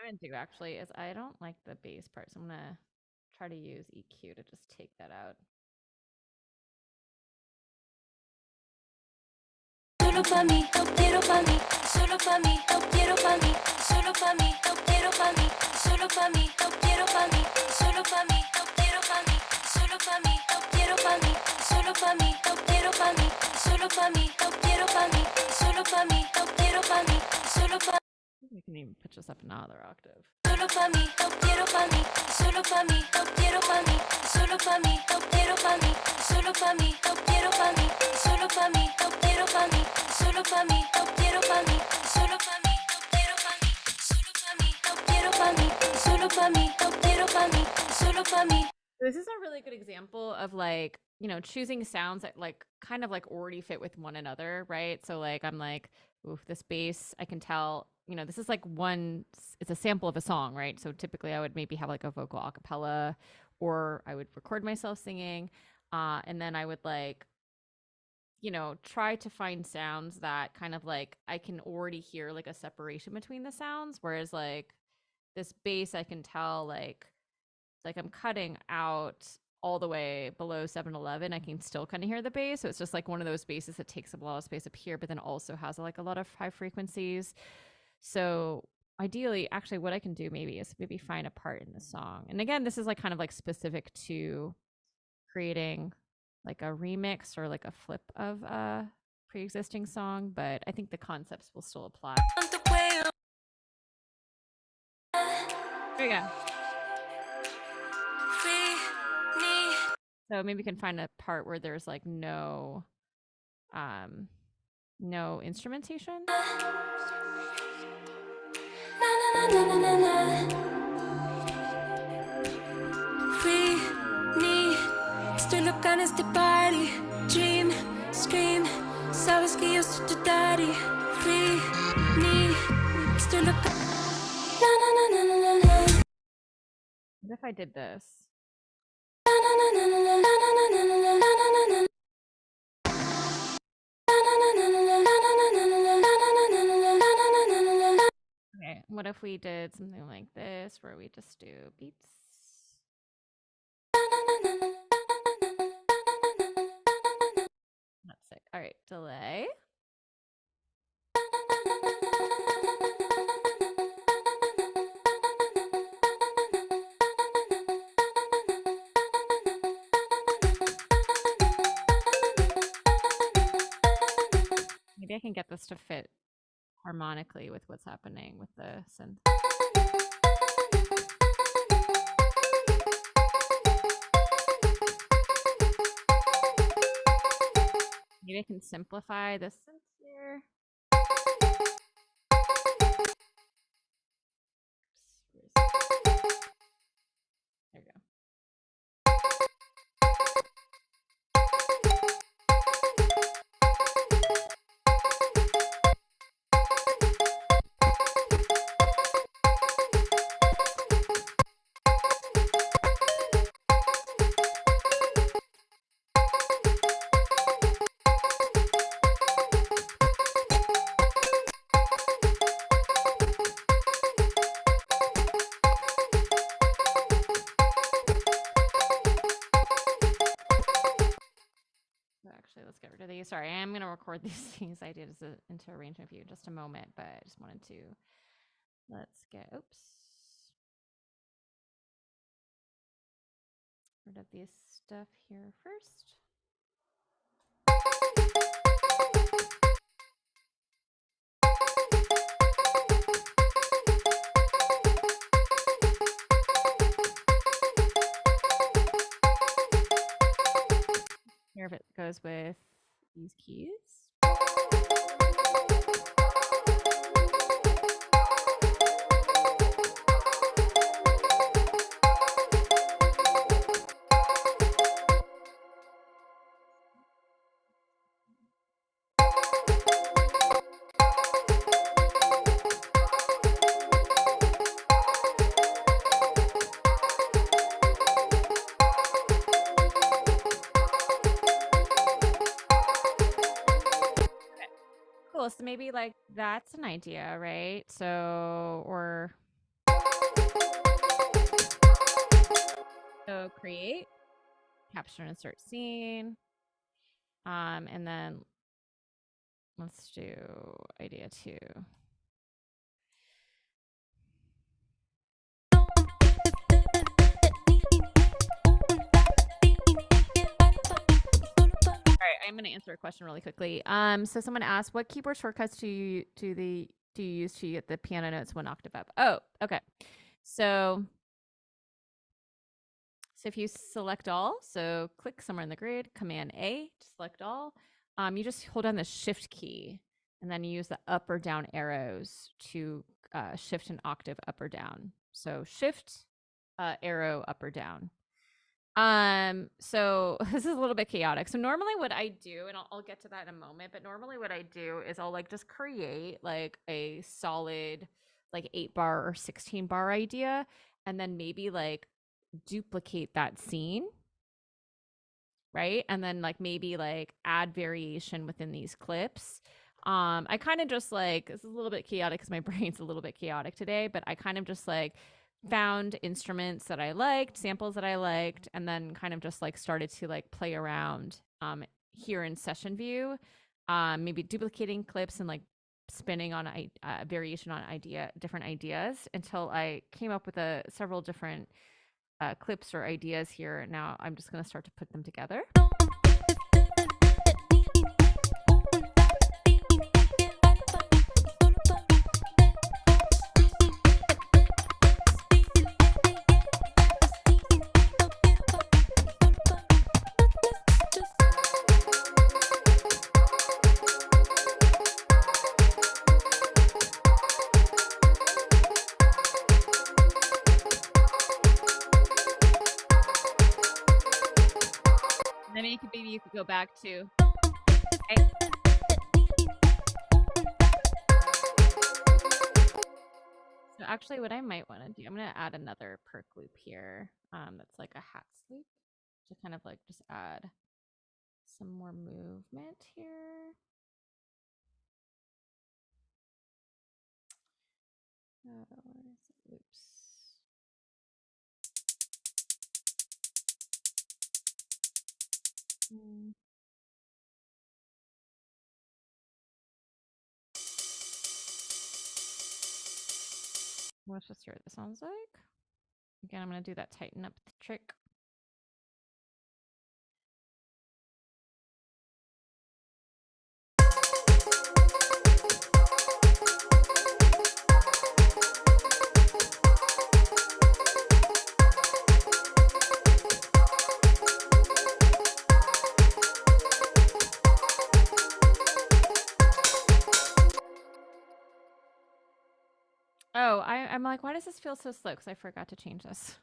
what I'm gonna do actually is I don't like the bass part, so I'm gonna try to use EQ to just take that out. Solo pa' mí, no quiero pa' mí. Solo pa' mí, no quiero pa' mí. Solo pa' mí, no quiero pa' mí. Solo pa' mí, no quiero pa' mí. Solo pa' mí, no quiero pa' mí. Solo pa' mí, no quiero pa' mí. Solo pa' mí, no quiero pa' mí. Solo pa' mí, no quiero pa' mí. Solo pa' mí, no quiero pa' mí. Solo pa' We can even pitch this up another octave. Solo pa' mí, no quiero pa' mí. Solo pa' mí, no quiero pa' mí. Solo pa' mí, no quiero pa' mí. Solo pa' mí, no quiero pa' mí. Solo pa' mí, no quiero pa' mí. Solo pa' mí, no quiero pa' mí. Solo pa' mí, no quiero pa' mí. Solo pa' mí, no quiero pa' mí. Solo pa' mí, no quiero pa' mí. Solo pa' mí. This is a really good example of like, you know, choosing sounds that like kind of like already fit with one another, right? So like I'm like, ooh, this bass, I can tell, you know, this is like it's a sample of a song, right? So typically I would maybe have like a vocal a cappella, or I would record myself singing. And then I would like, you know, try to find sounds that kind of like I can already hear like a separation between the sounds. Whereas like this bass, I can tell like I'm cutting out all the way below 711, I can still kind of hear the bass. So it's just like one of those basses that takes up a lot of space up here, but then also has like a lot of high frequencies. So ideally, actually, what I can do maybe is maybe find a part in the song. And again, this is like kind of like specific to creating like a remix or like a flip of a pre-existing song, but I think the concepts will still apply. There you go. So maybe we can find a part where there's like no instrumentation. Free me. Estoy loca en este party. Dream, scream. Sabes que yo soy tu daddy. Free me. Estoy loca. Na na na na na na. What if I did this? Okay, what if we did something like this where we just do beats? That's sick. All right, delay. Maybe I can get this to fit harmonically with what's happening with the synth. Maybe I can simplify the synth here. There we go. let's get rid of these. Sorry, I am going to record these ideas into arrangement view in just a moment, but I just wanted to, let's get, oops. Rid of this stuff here first. Here if it goes with these keys. Cool. So maybe like that's an idea, right? So, or so create, capture and insert scene. And then let's do idea 2. I'm going to answer a question really quickly. So someone asked, what keyboard shortcuts do you use to get the piano notes 1 octave up? Oh, okay. So if you select all, so click somewhere in the grid, Command A to select all. You just hold down the Shift key, and then you use the up or down arrows to shift an octave up or down. So Shift, arrow up or down. So this is a little bit chaotic. So normally what I do, and I'll get to that in a moment, but normally what I do is I'll like just create like a solid like 8-bar or 16-bar idea, and then maybe like duplicate that scene, right? And then like maybe like add variation within these clips. I kind of just like, it's a little bit chaotic because my brain's a little bit chaotic today, but I kind of just like found instruments that I liked, samples that I liked, and then kind of just like started to like play around here in session view, maybe duplicating clips and like spinning on variation on different ideas until I came up with several different clips or ideas here. Now I'm just going to start to put them together. And then maybe you could go back to. Okay. So actually what I might want to do, I'm going to add another perk loop here. That's like a hats loop to kind of like just add some more movement here. Oops. Let's just hear what this sounds like. Again, I'm going to do that tighten up the trick. Oh, I'm like, why does this feel so slow? Because I forgot to change this.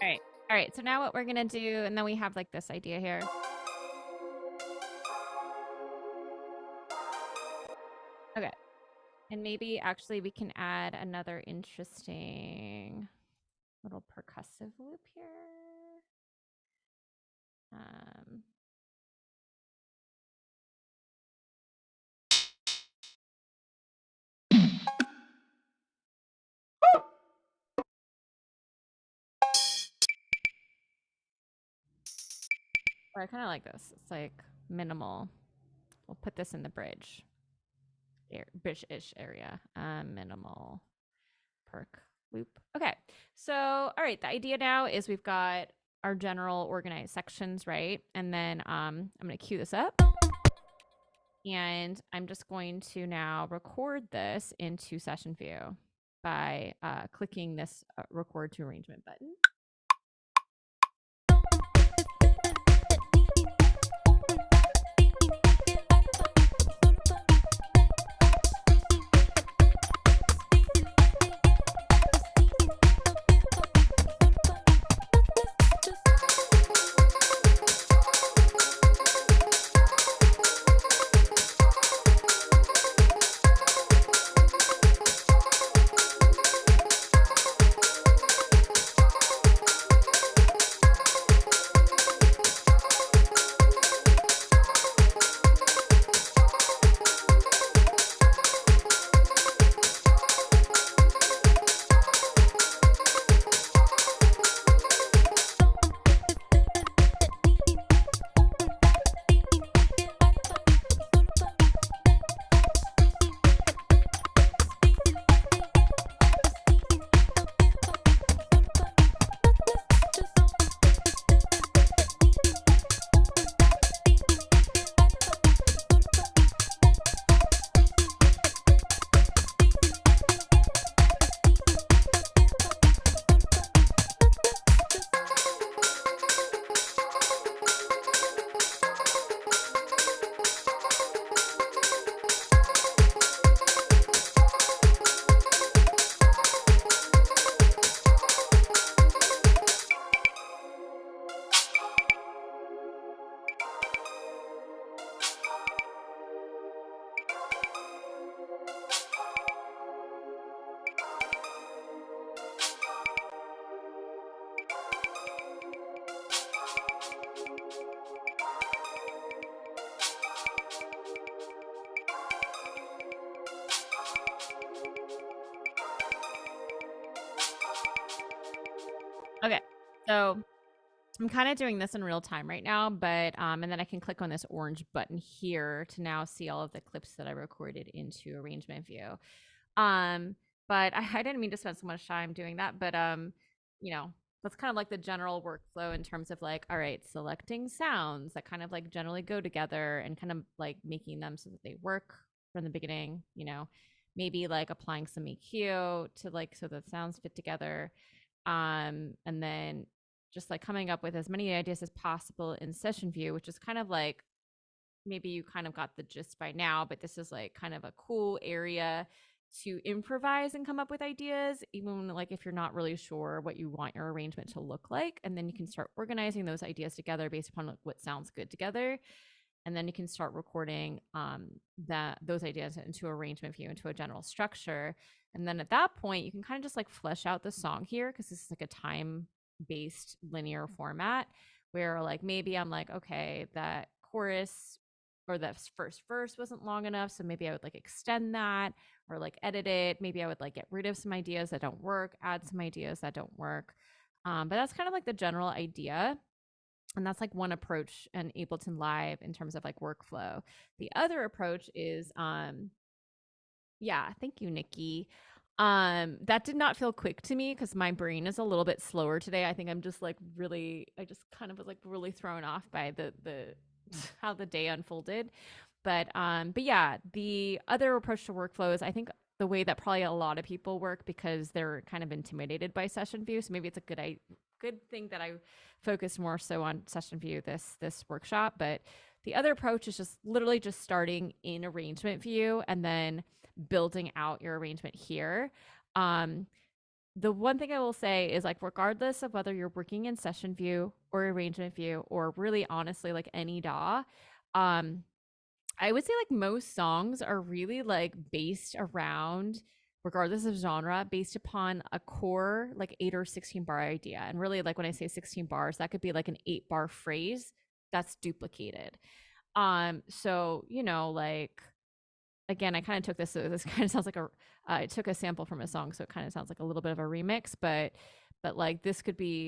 All right, so now what we're going to do, and then we have like this idea here. Okay. And maybe actually we can add another interesting little percussive loop here. Or I kind of like this. It's like minimal. We'll put this in the bridge-ish area. Minimal perk loop. Okay. So, all right. The idea now is we've got our general organized sections, right? And then I'm going to cue this up. And I'm just going to now record this into session view by clicking this record to arrangement button. Okay, so I'm kind of doing this in real time right now, but and then I can click on this orange button here to now see all of the clips that I recorded into arrangement view. But I didn't mean to spend so much time doing that, but you know, that's kind of like the general workflow in terms of like, all right, selecting sounds that kind of like generally go together and kind of like making them so that they work from the beginning, you know, maybe like applying some EQ to like so that sounds fit together. And then just like coming up with as many ideas as possible in session view, which is kind of like maybe you kind of got the gist by now, but this is like kind of a cool area to improvise and come up with ideas, even like if you're not really sure what you want your arrangement to look like. And then you can start organizing those ideas together based upon what sounds good together. And then you can start recording those ideas into arrangement view, into a general structure. And then at that point, you can kind of just like flesh out the song here, because this is like a time-based linear format where like maybe I'm like, okay, that chorus or that first verse wasn't long enough, so maybe I would like extend that or like edit it. Maybe I would like get rid of some ideas that don't work, add some ideas that don't work. But that's kind of like the general idea. And that's like one approach in Ableton Live in terms of like workflow. The other approach is, yeah, thank you, Nikki. That did not feel quick to me because my brain is a little bit slower today. I think I'm just like really, I just kind of was like really thrown off by the how the day unfolded. But yeah, the other approach to workflow is I think the way that probably a lot of people work because they're kind of intimidated by session view. So maybe it's a good thing that I focused more so on session view this workshop. But the other approach is just literally just starting in arrangement view and then building out your arrangement here. The one thing I will say is like, regardless of whether you're working in session view or arrangement view, or really honestly, like any DAW, I would say like most songs are really like based around, regardless of genre, based upon a core like 8 or 16 bar idea. And really, like when I say 16 bars, that could be like an 8-bar phrase that's duplicated. So, you know, like, again, I kind of took this kind of sounds like I took a sample from a song, so it kind of sounds like a little bit of a remix, but like this could be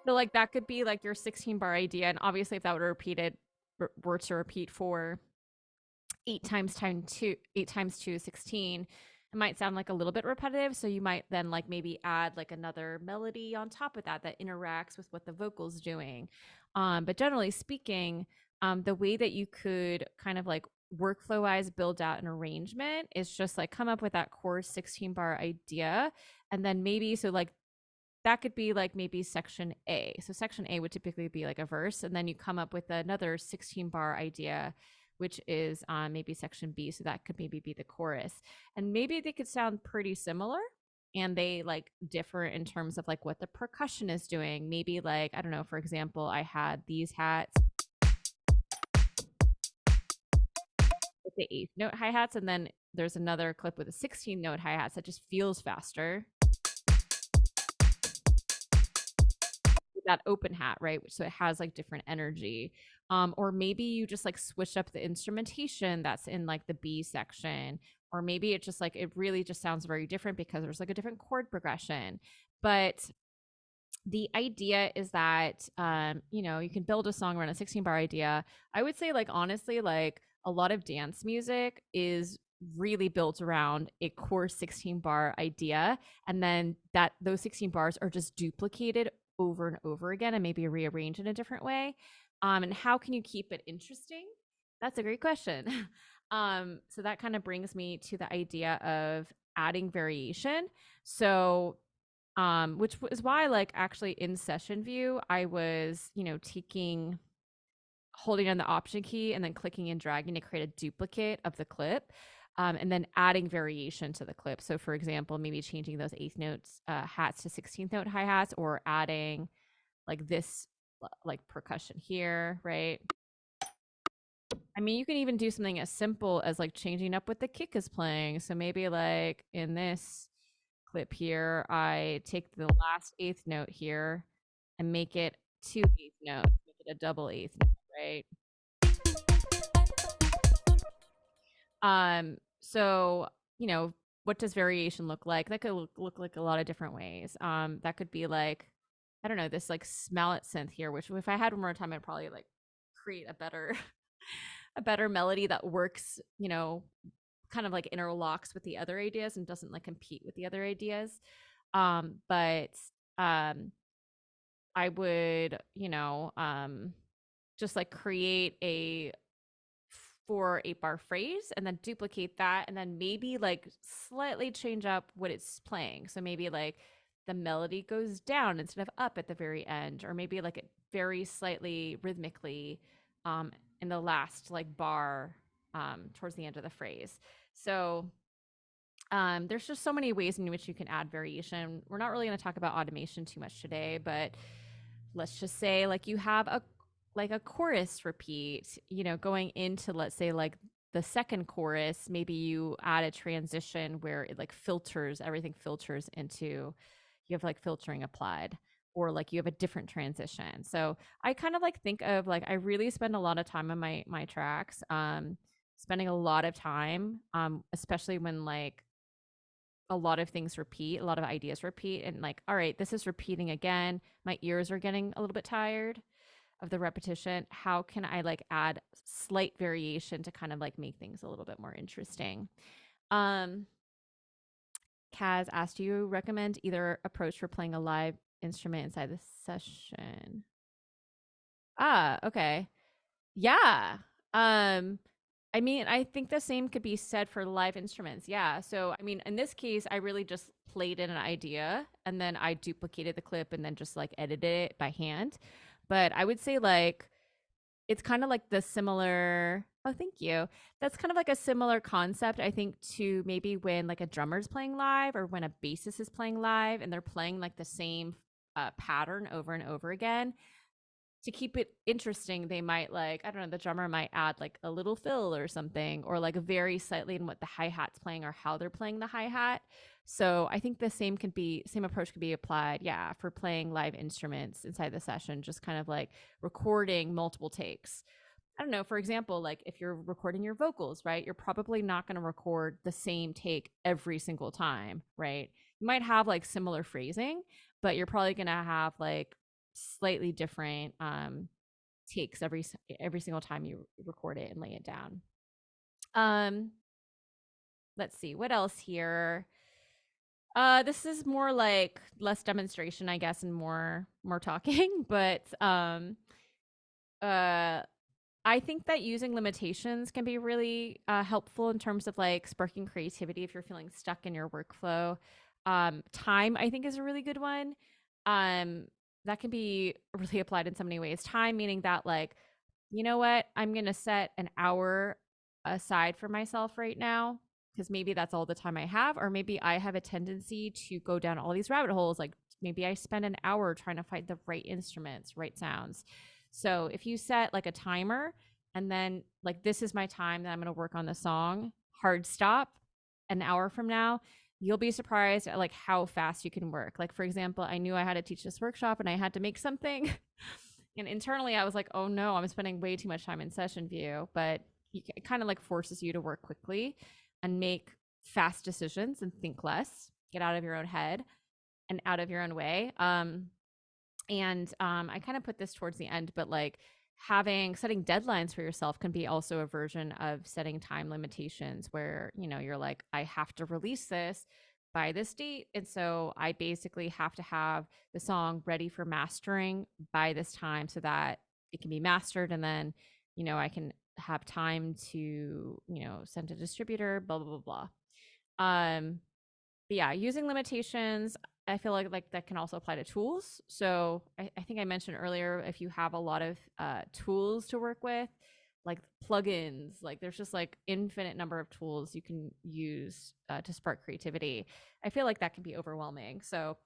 So like that could be like your 16 bar idea. And obviously if that were to repeat for 8 times 2 is 16, it might sound like a little bit repetitive, so you might then like maybe add like another melody on top of that that interacts with what the vocal's doing. But generally speaking, the way that you could kind of like workflow wise build out an arrangement is just like come up with that core 16 bar idea, and then maybe so like that could be like maybe section A. So section A would typically be like a verse, and then you come up with another 16 bar idea, which is maybe section B. So that could maybe be the chorus. And maybe they could sound pretty similar and they like differ in terms of like what the percussion is doing. Maybe like, I don't know, for example, I had these hats with the eighth note hi-hats, and then there's another clip with a 16 note hi-hats that just feels faster. That open hat, right? So it has like different energy. Or maybe you just like switch up the instrumentation that's in like the B section, or maybe it just like it really just sounds very different because there's like a different chord progression. But the idea is that you can build a song around a 16 bar idea. I would say like honestly, like a lot of dance music is really built around a core 16 bar idea, and then that those 16 bars are just duplicated over and over again and maybe rearranged in a different way. And how can you keep it interesting? That's a great question. So that kind of brings me to the idea of adding variation. So which is why like actually in session view I was taking holding on the option key and then clicking and dragging to create a duplicate of the clip, and then adding variation to the clip. So for example, maybe changing those eighth notes hats to 16th note hi-hats, or adding like this like percussion here, right? I mean, you can even do something as simple as like changing up what the kick is playing. So maybe like in this clip here, I take the last eighth note here and make it two eighth notes, make it a double eighth note, right? So, what does variation look like? That could look like a lot of different ways. That could be like, I don't know, this like smell it synth here, which if I had one more time, I'd probably like create a better a better melody that works, kind of like interlocks with the other ideas and doesn't like compete with the other ideas. But I would, just like create a 4 8 bar phrase and then duplicate that and then maybe like slightly change up what it's playing. So maybe like the melody goes down instead of up at the very end, or maybe like it varies slightly rhythmically in the last like bar towards the end of the phrase. So there's just so many ways in which you can add variation. We're not really going to talk about automation too much today, but let's just say like you have a chorus repeat, going into, let's say, like the second chorus, maybe you add a transition where it like everything filters into, you have like filtering applied, or like you have a different transition. So I kind of like think of like, I really spend a lot of time on my tracks, spending a lot of time, especially when like a lot of things repeat, a lot of ideas repeat, and like, all right, this is repeating again. My ears are getting a little bit tired of the repetition. How can I like add slight variation to kind of like make things a little bit more interesting? Kaz asked, do you recommend either approach for playing a live instrument inside the session? Okay. Yeah. I mean, I think the same could be said for live instruments. Yeah. So, I mean, in this case, I really just played in an idea and then I duplicated the clip and then just like edited it by hand. But I would say like it's kind of like the similar. Oh, thank you. That's kind of like a similar concept, I think, to maybe when like a drummer's playing live or when a bassist is playing live and they're playing like the same pattern over and over again. To keep it interesting, they might like, I don't know, the drummer might add like a little fill or something, or like vary slightly in what the hi-hat's playing or how they're playing the hi-hat. So I think the same approach could be applied, yeah, for playing live instruments inside the session, just kind of like recording multiple takes. I don't know, for example, like if you're recording your vocals, right, you're probably not going to record the same take every single time, right? You might have like similar phrasing, but you're probably going to have like slightly different takes every single time you record it and lay it down. Let's see what else here. This is more like less demonstration, I guess, and more talking, but uh I think that using limitations can be really helpful in terms of like sparking creativity if you're feeling stuck in your workflow. Time, I think, is a really good one. Um, that can be really applied in so many ways. Time, meaning that, like, you know what, I'm going to set an hour aside for myself right now because maybe that's all the time I have, or maybe I have a tendency to go down all these rabbit holes. Like, maybe I spend an hour trying to find the right instruments, right sounds. So if you set like a timer and then like this is my time that I'm going to work on the song, hard stop an hour from now, you'll be surprised at like how fast you can work. Like for example, I knew I had to teach this workshop and I had to make something. And internally I was like, "Oh no, I'm spending way too much time in session view." But it kind of like forces you to work quickly and make fast decisions and think less, get out of your own head and out of your own way. I kind of put this towards the end, but like setting deadlines for yourself can be also a version of setting time limitations where, you know, you're like, I have to release this by this date. And so I basically have to have the song ready for mastering by this time so that it can be mastered. And then, you know, I can have time to, you know, send to distributor, blah, blah, blah, blah. But yeah, using limitations, I feel like that can also apply to tools. So I think I mentioned earlier, if you have a lot of tools to work with, like plugins, like there's just like infinite number of tools you can use to spark creativity. I feel like that can be overwhelming. So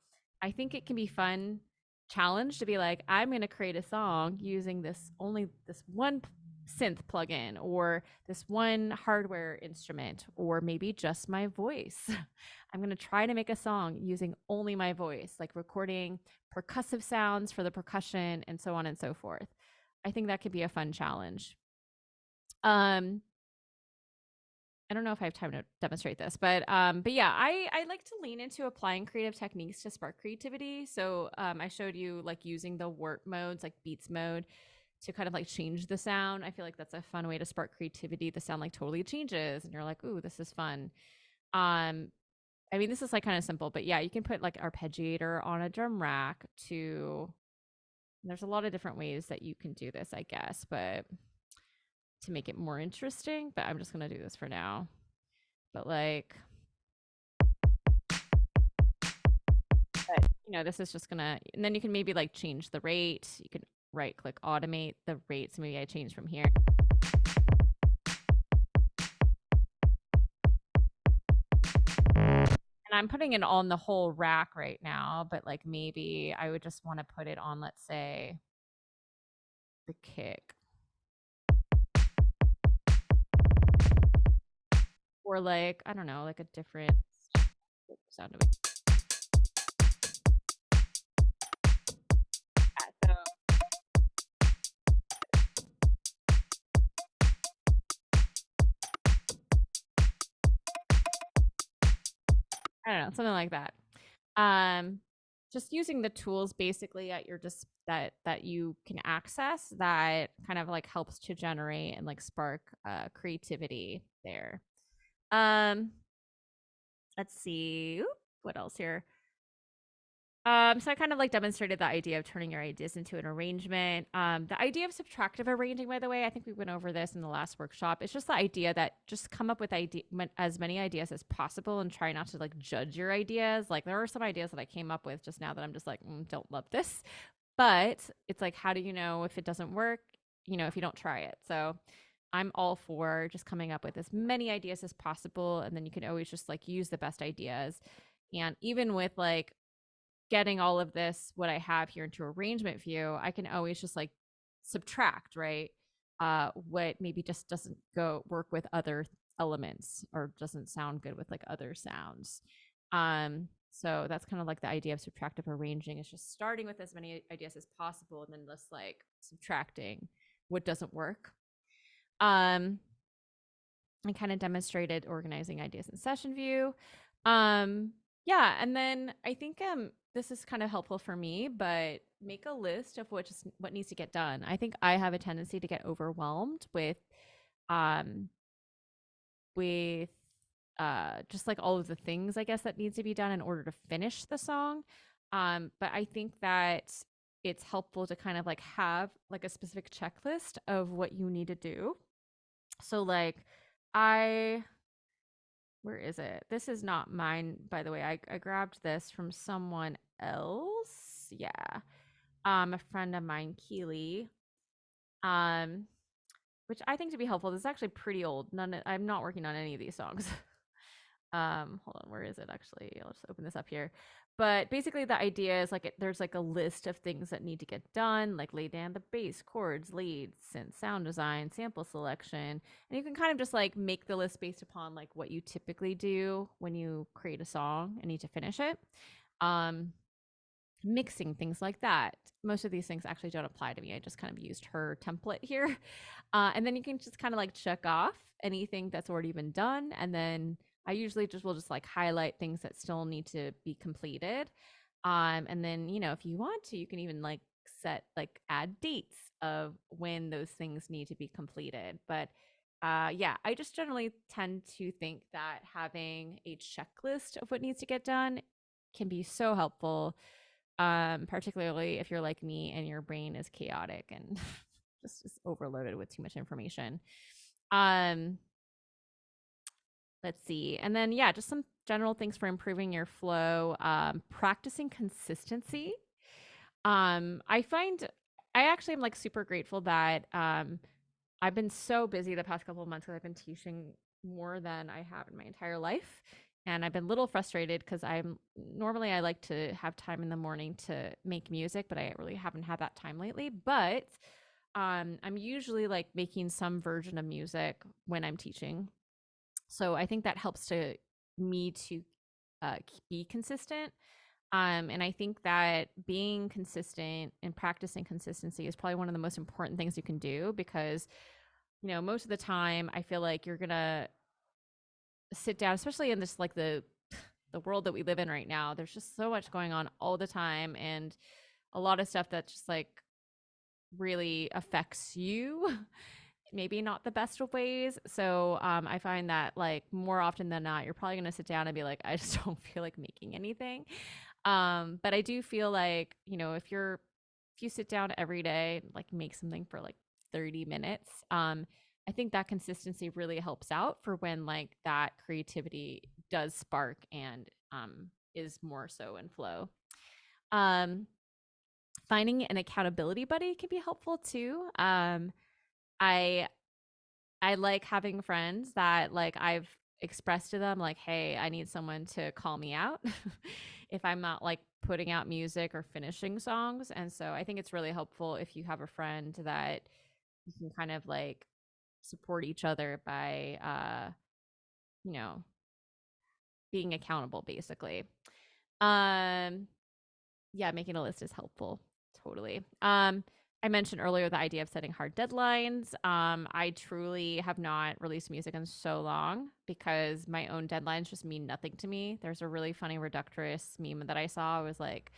I think it can be fun challenge to be like, I'm going to create a song using this one synth plugin or this one hardware instrument or maybe just my voice. I'm going to try to make a song using only my voice, like recording percussive sounds for the percussion and so on and so forth. I think that could be a fun challenge. I don't know if I have time to demonstrate this, but yeah, I like to lean into applying creative techniques to spark creativity. So I showed you like using the warp modes, like beats mode, to kind of like change the sound. I feel like that's a fun way to spark creativity. The sound like totally changes, and you're like, "Ooh, this is fun." I mean, this is like kind of simple, but yeah, you can put like arpeggiator on a drum rack to. There's a lot of different ways that you can do this, I guess, but to make it more interesting. But I'm just gonna do this for now. But like, you know, this is just gonna, and then you can maybe like change the rate. You can right click automate the rate. So maybe I change from here. And I'm putting it on the whole rack right now, but like maybe I would just want to put it on, let's say, the kick. Or like, I don't know, like a different sound of it. Yeah, so I don't know, something like that. Just using the tools basically at your that you can access that kind of like helps to generate and like spark creativity there. Let's see. What else here? So I kind of like demonstrated the idea of turning your ideas into an arrangement. The idea of subtractive arranging, by the way, I think we went over this in the last workshop. It's just the idea that just come up with as many ideas as possible and try not to like judge your ideas. Like there are some ideas that I came up with just now that I'm just like, don't love this. But it's like, how do you know if it doesn't work? You know, if you don't try it. So I'm all for just coming up with as many ideas as possible. And then you can always just like use the best ideas. And even with like getting all of this, what I have here into arrangement view, I can always just like subtract, right? What maybe just doesn't go work with other elements or doesn't sound good with like other sounds. So that's kind of like the idea of subtractive arranging is just starting with as many ideas as possible and then just like subtracting what doesn't work. I kind of demonstrated organizing ideas in session view. Yeah, and then I think this is kind of helpful for me, but make a list of what needs to get done. I think I have a tendency to get overwhelmed um with just like all of the things I guess that needs to be done in order to finish the song. But I think that it's helpful to kind of like have like a specific checklist of what you need to do. So like I where is it? This is not mine, by the way. I grabbed this from someone else. Yeah. A friend of mine, Keely. Um, which I think to be helpful. This is actually pretty old. I'm not working on any of these songs. Hold on, where is it actually? I'll just open this up here. But basically the idea is like there's like a list of things that need to get done, like lay down the bass, chords, leads, synth, sound design, sample selection. And you can kind of just like make the list based upon like what you typically do when you create a song and need to finish it. Um, Mixing, things like that. Most of these things actually don't apply to me. I just kind of used her template here. And then you can just kind of like check off anything that's already been done. And then I usually just will just like highlight things that still need to be completed. And then, you know, if you want to, you can even like add dates of when those things need to be completed. But yeah, I just generally tend to think that having a checklist of what needs to get done can be so helpful, particularly if you're like me and your brain is chaotic and just overloaded with too much information. Um, let's see. And then, yeah, just some general things for improving your flow. Practicing consistency. I find I actually am like super grateful that I've been so busy the past couple of months because I've been teaching more than I have in my entire life. And I've been a little frustrated because I like to have time in the morning to make music, but I really haven't had that time lately. But I'm usually like making some version of music when I'm teaching. So I think that helps to me to be consistent. And I think that being consistent and practicing consistency is probably one of the most important things you can do because, you know, most of the time I feel like you're going to sit down, especially in this like the world that we live in right now. There's just so much going on all the time and a lot of stuff that just like really affects you. Maybe not the best of ways. So I find that like more often than not, you're probably going to sit down and be like, I just don't feel like making anything. But I do feel like, you know, if you sit down every day, like make something for like 30 minutes, I think that consistency really helps out for when like that creativity does spark and is more so in flow. Um, Finding an accountability buddy can be helpful too. I I like having friends that like I've expressed to them like, hey, I need someone to call me out if I'm not like putting out music or finishing songs. And so I think it's really helpful if you have a friend that you can kind of like support each other by you know, being accountable basically. Um yeah, making a list is helpful. Totally. I mentioned earlier the idea of setting hard deadlines. I truly have not released music in so long because my own deadlines just mean nothing to me. There's a really funny Reductress meme that I saw. It was like,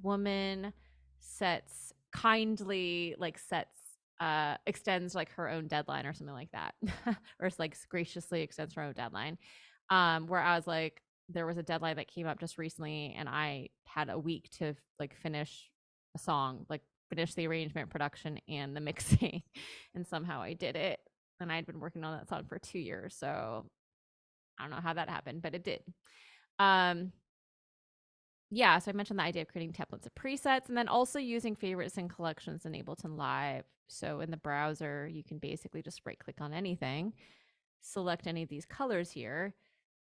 woman sets kindly like sets extends like her own deadline or something like that. Or it's like graciously extends her own deadline. Where I was like, there was a deadline that came up just recently and I had a week to like finish a song, like finish the arrangement, production, and the mixing. And somehow I did it. And I'd been working on that song for 2 years. So I don't know how that happened, but it did. Um, yeah, so I mentioned the idea of creating templates of presets and then also using favorites and collections in Ableton Live. So in the browser, you can basically just right click on anything, select any of these colors here,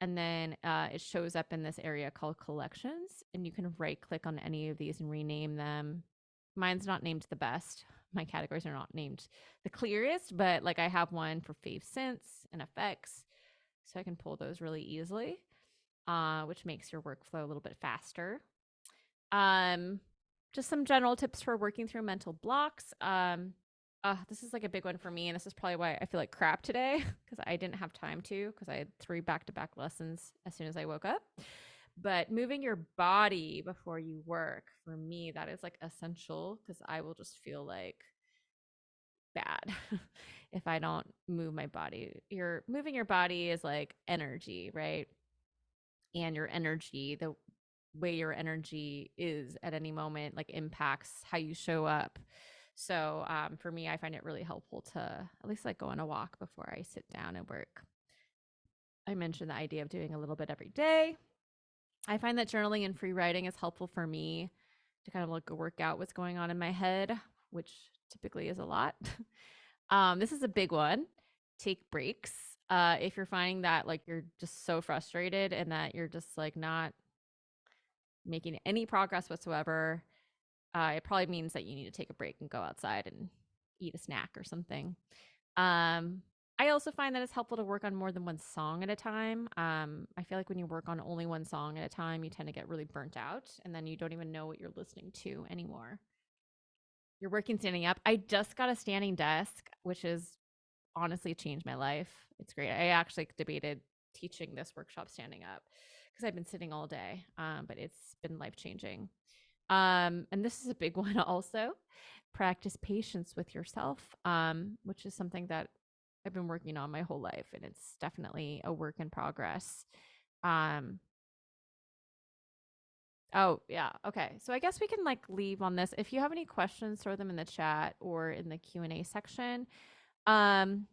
and then it shows up in this area called collections, and you can right click on any of these and rename them. Mine's not named the best. My categories are not named the clearest, but like I have one for fave synths and effects, so I can pull those really easily, which makes your workflow a little bit faster. Just some general tips for working through mental blocks. This is like a big one for me, and this is probably why I feel like crap today because I didn't have time to because I had 3 back-to-back lessons as soon as I woke up. But moving your body before you work, for me, that is like essential because I will just feel like bad if I don't move my body. You're moving your body is like energy, right? And your energy, the way your energy is at any moment, like impacts how you show up. So for me, I find it really helpful to at least like go on a walk before I sit down and work. I mentioned the idea of doing a little bit every day. I find that journaling and free writing is helpful for me to kind of like work out what's going on in my head, which typically is a lot. This is a big one. Take breaks. If you're finding that like you're just so frustrated and that you're just like not making any progress whatsoever, it probably means that you need to take a break and go outside and eat a snack or something. I also find that it's helpful to work on more than one song at a time. I feel like when you work on only one song at a time, you tend to get really burnt out and then you don't even know what you're listening to anymore. You're working standing up. I just got a standing desk, which has honestly changed my life. It's great. I actually debated teaching this workshop standing up because I've been sitting all day, but it's been life changing. And this is a big one also. Practice patience with yourself, which is something that I've been working on my whole life, and it's definitely a work in progress. Oh, yeah. Okay. So I guess we can like leave on this. If you have any questions, throw them in the chat or in the Q&A section. Ableton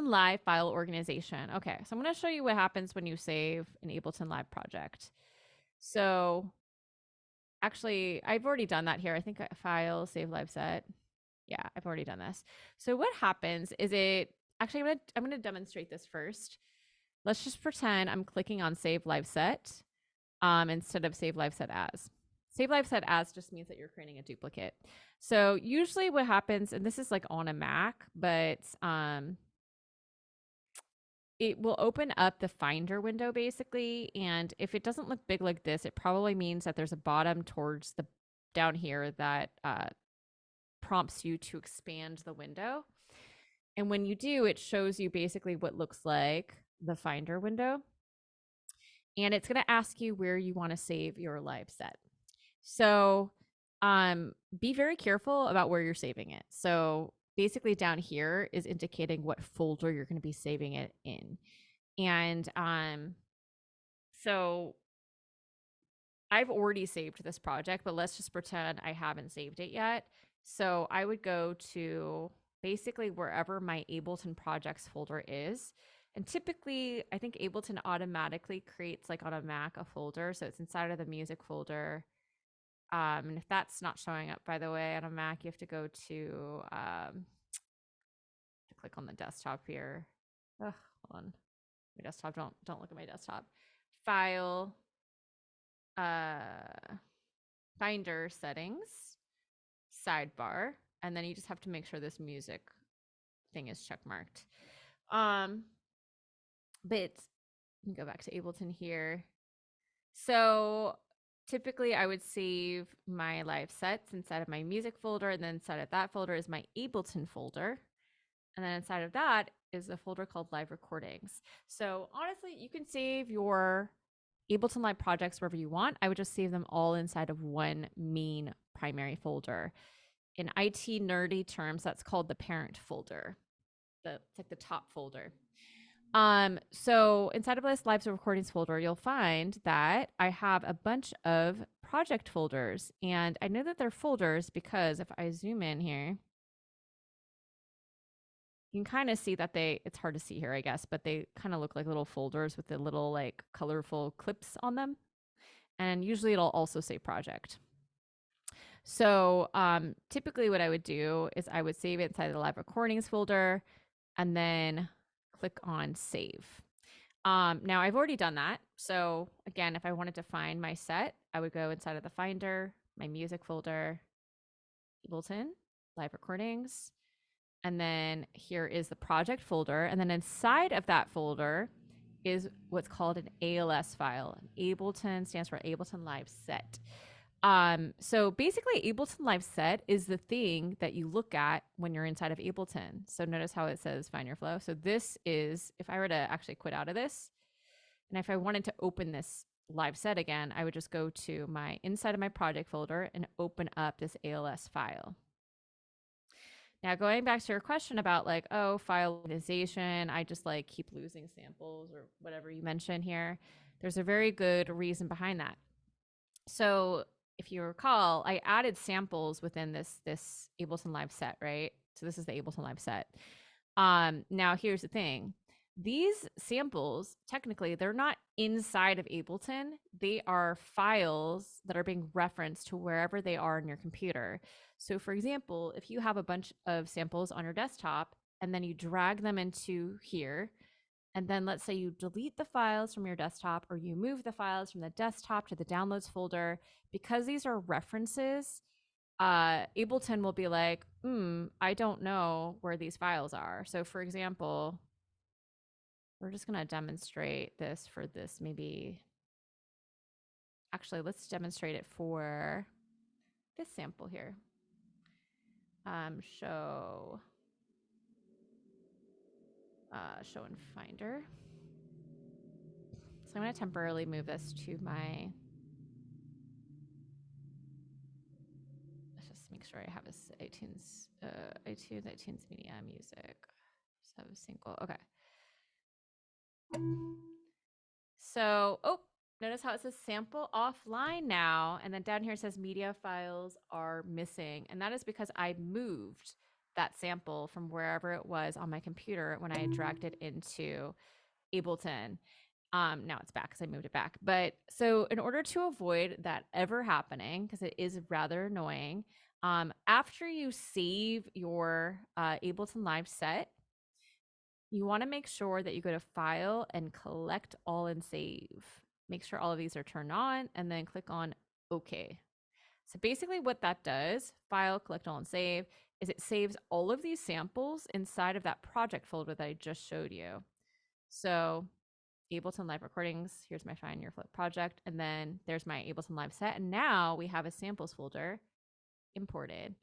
Live file organization. Okay. So I'm going to show you what happens when you save an Ableton Live project. So actually, I've already done that here. I think file, save live set. Yeah, I've already done this. So what happens is actually, I'm going to demonstrate this first. Let's just pretend I'm clicking on save live set instead of save live set as. Save live set as just means that you're creating a duplicate. So usually what happens, and this is like on a Mac, but it will open up the Finder window basically. And if it doesn't look big like this, it probably means that there's a bottom towards the down here that prompts you to expand the window. And when you do, it shows you basically what looks like the Finder window. And it's going to ask you where you want to save your live set. So be very careful about where you're saving it. So basically down here is indicating what folder you're going to be saving it in. And so I've already saved this project, but let's just pretend I haven't saved it yet. So I would go to basically wherever my Ableton projects folder is. And typically, I think Ableton automatically creates like on a Mac a folder. So it's inside of the music folder. And if that's not showing up, by the way, on a Mac, you have to go to click on the desktop here. Ugh, hold on. My desktop, don't look at my desktop. File, Finder settings, sidebar, and then you just have to make sure this music thing is check marked. But you can go back to Ableton here. So typically I would save my live sets inside of my music folder, and then inside of that folder is my Ableton folder. And then inside of that is a folder called live recordings. So honestly, you can save your Ableton Live projects wherever you want. I would just save them all inside of one main primary folder. In IT nerdy terms, that's called the parent folder. It's like the top folder. So inside of this live recordings folder, you'll find that I have a bunch of project folders, and I know that they're folders because if I zoom in here, you can kind of see that it's hard to see here, I guess, but they kind of look like little folders with the little like colorful clips on them. And usually it'll also say project. So typically what I would do is I would save it inside the live recordings folder and then click on save. Now I've already done that. So again, if I wanted to find my set, I would go inside of the Finder, my music folder, Ableton, live recordings, and then here is the project folder. And then inside of that folder is what's called an ALS file. Ableton stands for Ableton Live Set. So basically Ableton Live Set is the thing that you look at when you're inside of Ableton. So notice how it says find your flow. So this is, if I were to actually quit out of this, and if I wanted to open this live set again, I would just go to my inside of my project folder and open up this ALS file. Now, going back to your question about like, oh, file organization, I just like keep losing samples or whatever you mentioned here. There's a very good reason behind that. So if you recall, I added samples within this Ableton Live set, right? So this is the Ableton Live set. Now here's the thing. These samples, technically, they're not inside of Ableton. They are files that are being referenced to wherever they are in your computer. So for example, if you have a bunch of samples on your desktop and then you drag them into here, and then let's say you delete the files from your desktop or you move the files from the desktop to the downloads folder, because these are references, Ableton will be like, I don't know where these files are. So for example, we're just going to demonstrate this for this maybe. Actually, let's demonstrate it for this sample here. Show in Finder. So I'm going to temporarily move this to my, let's just make sure I have this iTunes Media Music. So single, okay. So, notice how it says sample offline now. And then down here it says media files are missing. And that is because I moved that sample from wherever it was on my computer when I dragged it into Ableton. Now it's back because I moved it back. But so in order to avoid that ever happening, because it is rather annoying, after you save your Ableton Live set, you want to make sure that you go to File and Collect All and Save. Make sure all of these are turned on and then click on OK. So basically what that does, File, Collect All and Save, is it saves all of these samples inside of that project folder that I just showed you. So Ableton Live Recordings, here's my Find Your Flow project, and then there's my Ableton Live set. And now we have a samples folder imported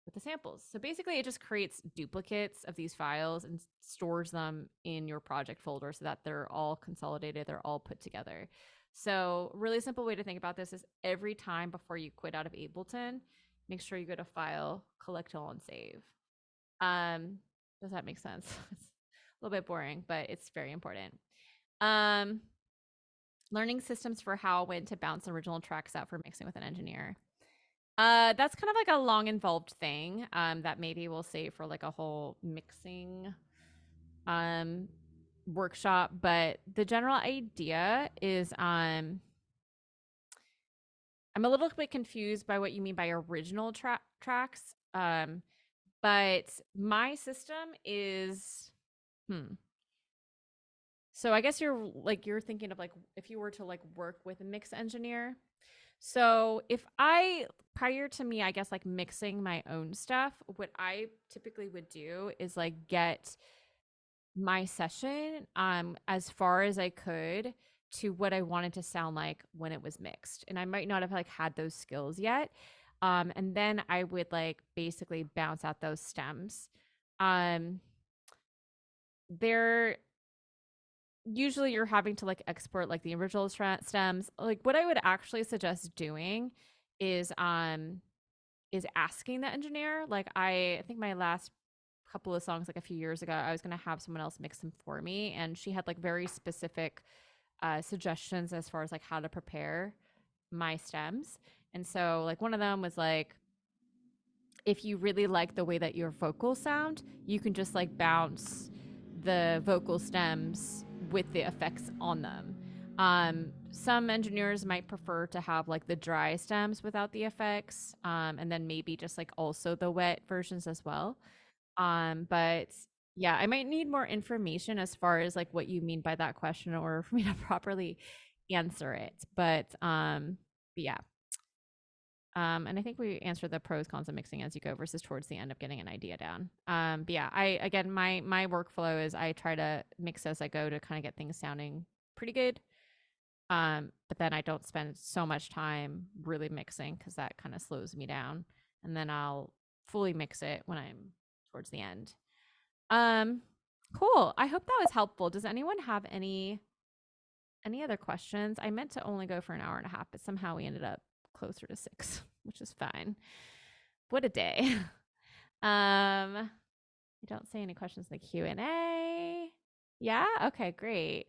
with the samples. So basically it just creates duplicates of these files and stores them in your project folder so that they're all consolidated, they're all put together. So really simple way to think about this is every time before you quit out of Ableton, make sure you go to File, Collect All, and Save. Does that make sense? It's a little bit boring, but it's very important. Learning systems for how, when to bounce original tracks out for mixing with an engineer. That's kind of like a long involved thing that maybe we'll save for like a whole mixing workshop, but the general idea is I'm a little bit confused by what you mean by original tracks. But my system is so I guess you're thinking of like if you were to like work with a mix engineer. So if prior to me, I guess like mixing my own stuff, what I typically would do is like get my session as far as I could to what I wanted to sound like when it was mixed. And I might not have like had those skills yet. And then I would like basically bounce out those stems. They're usually you're having to like export like the original stems. Like what I would actually suggest doing is asking the engineer. Like I think my last couple of songs like a few years ago, I was going to have someone else mix them for me, and she had like very specific suggestions as far as like how to prepare my stems. And so like one of them was like, if you really like the way that your vocals sound, you can just like bounce the vocal stems with the effects on them. Some engineers might prefer to have like the dry stems without the effects, and then maybe just like also the wet versions as well. But yeah, I might need more information as far as like what you mean by that question in order for me to properly answer it. But yeah. And I think we answered the pros, cons of mixing as you go versus towards the end of getting an idea down. But yeah, my workflow is I try to mix as I go to kind of get things sounding pretty good. But then I don't spend so much time really mixing because that kind of slows me down. And then I'll fully mix it when I'm towards the end. Cool. I hope that was helpful. Does anyone have any Any other questions? I meant to only go for an hour and a half, but somehow we ended up closer to 6, which is fine. What a day. I don't see any questions in the Q&A. Yeah? Okay, great.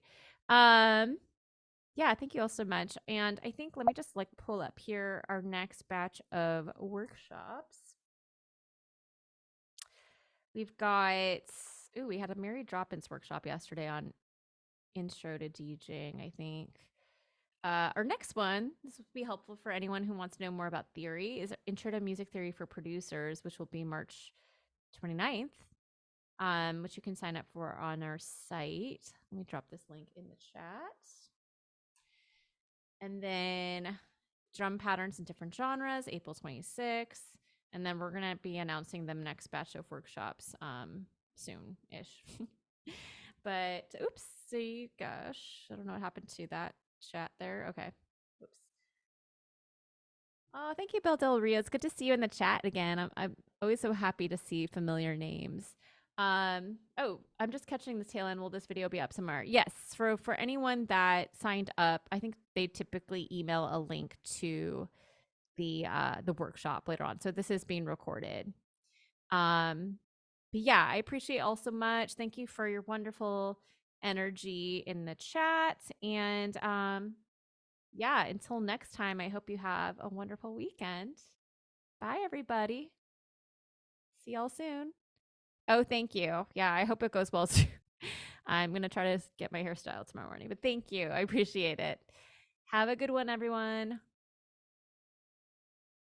Yeah, thank you all so much. And I think let me just like pull up here our next batch of workshops. We've got we had a Mary Droppins workshop yesterday on intro to DJing, I think. Our next one, this would be helpful for anyone who wants to know more about theory, is Intro to Music Theory for Producers, which will be March 29th, which you can sign up for on our site. Let me drop this link in the chat. And then drum patterns in different genres, April 26th. And then we're going to be announcing the next batch of workshops soon-ish. But oopsie, gosh, I don't know what happened to that chat there. Okay. Oops. Oh, thank you, Bill Del Rio. It's good to see you in the chat again. I'm always so happy to see familiar names. Oh, I'm just catching the tail end. Will this video be up somewhere? Yes. For anyone that signed up, I think they typically email a link to the workshop later on. So this is being recorded. But yeah, I appreciate all so much. Thank you for your wonderful energy in the chat. And yeah, until next time, I hope you have a wonderful weekend. Bye, everybody. See y'all soon. Oh, thank you. Yeah, I hope it goes well too. I'm going to try to get my hairstyle tomorrow morning, but thank you. I appreciate it. Have a good one, everyone.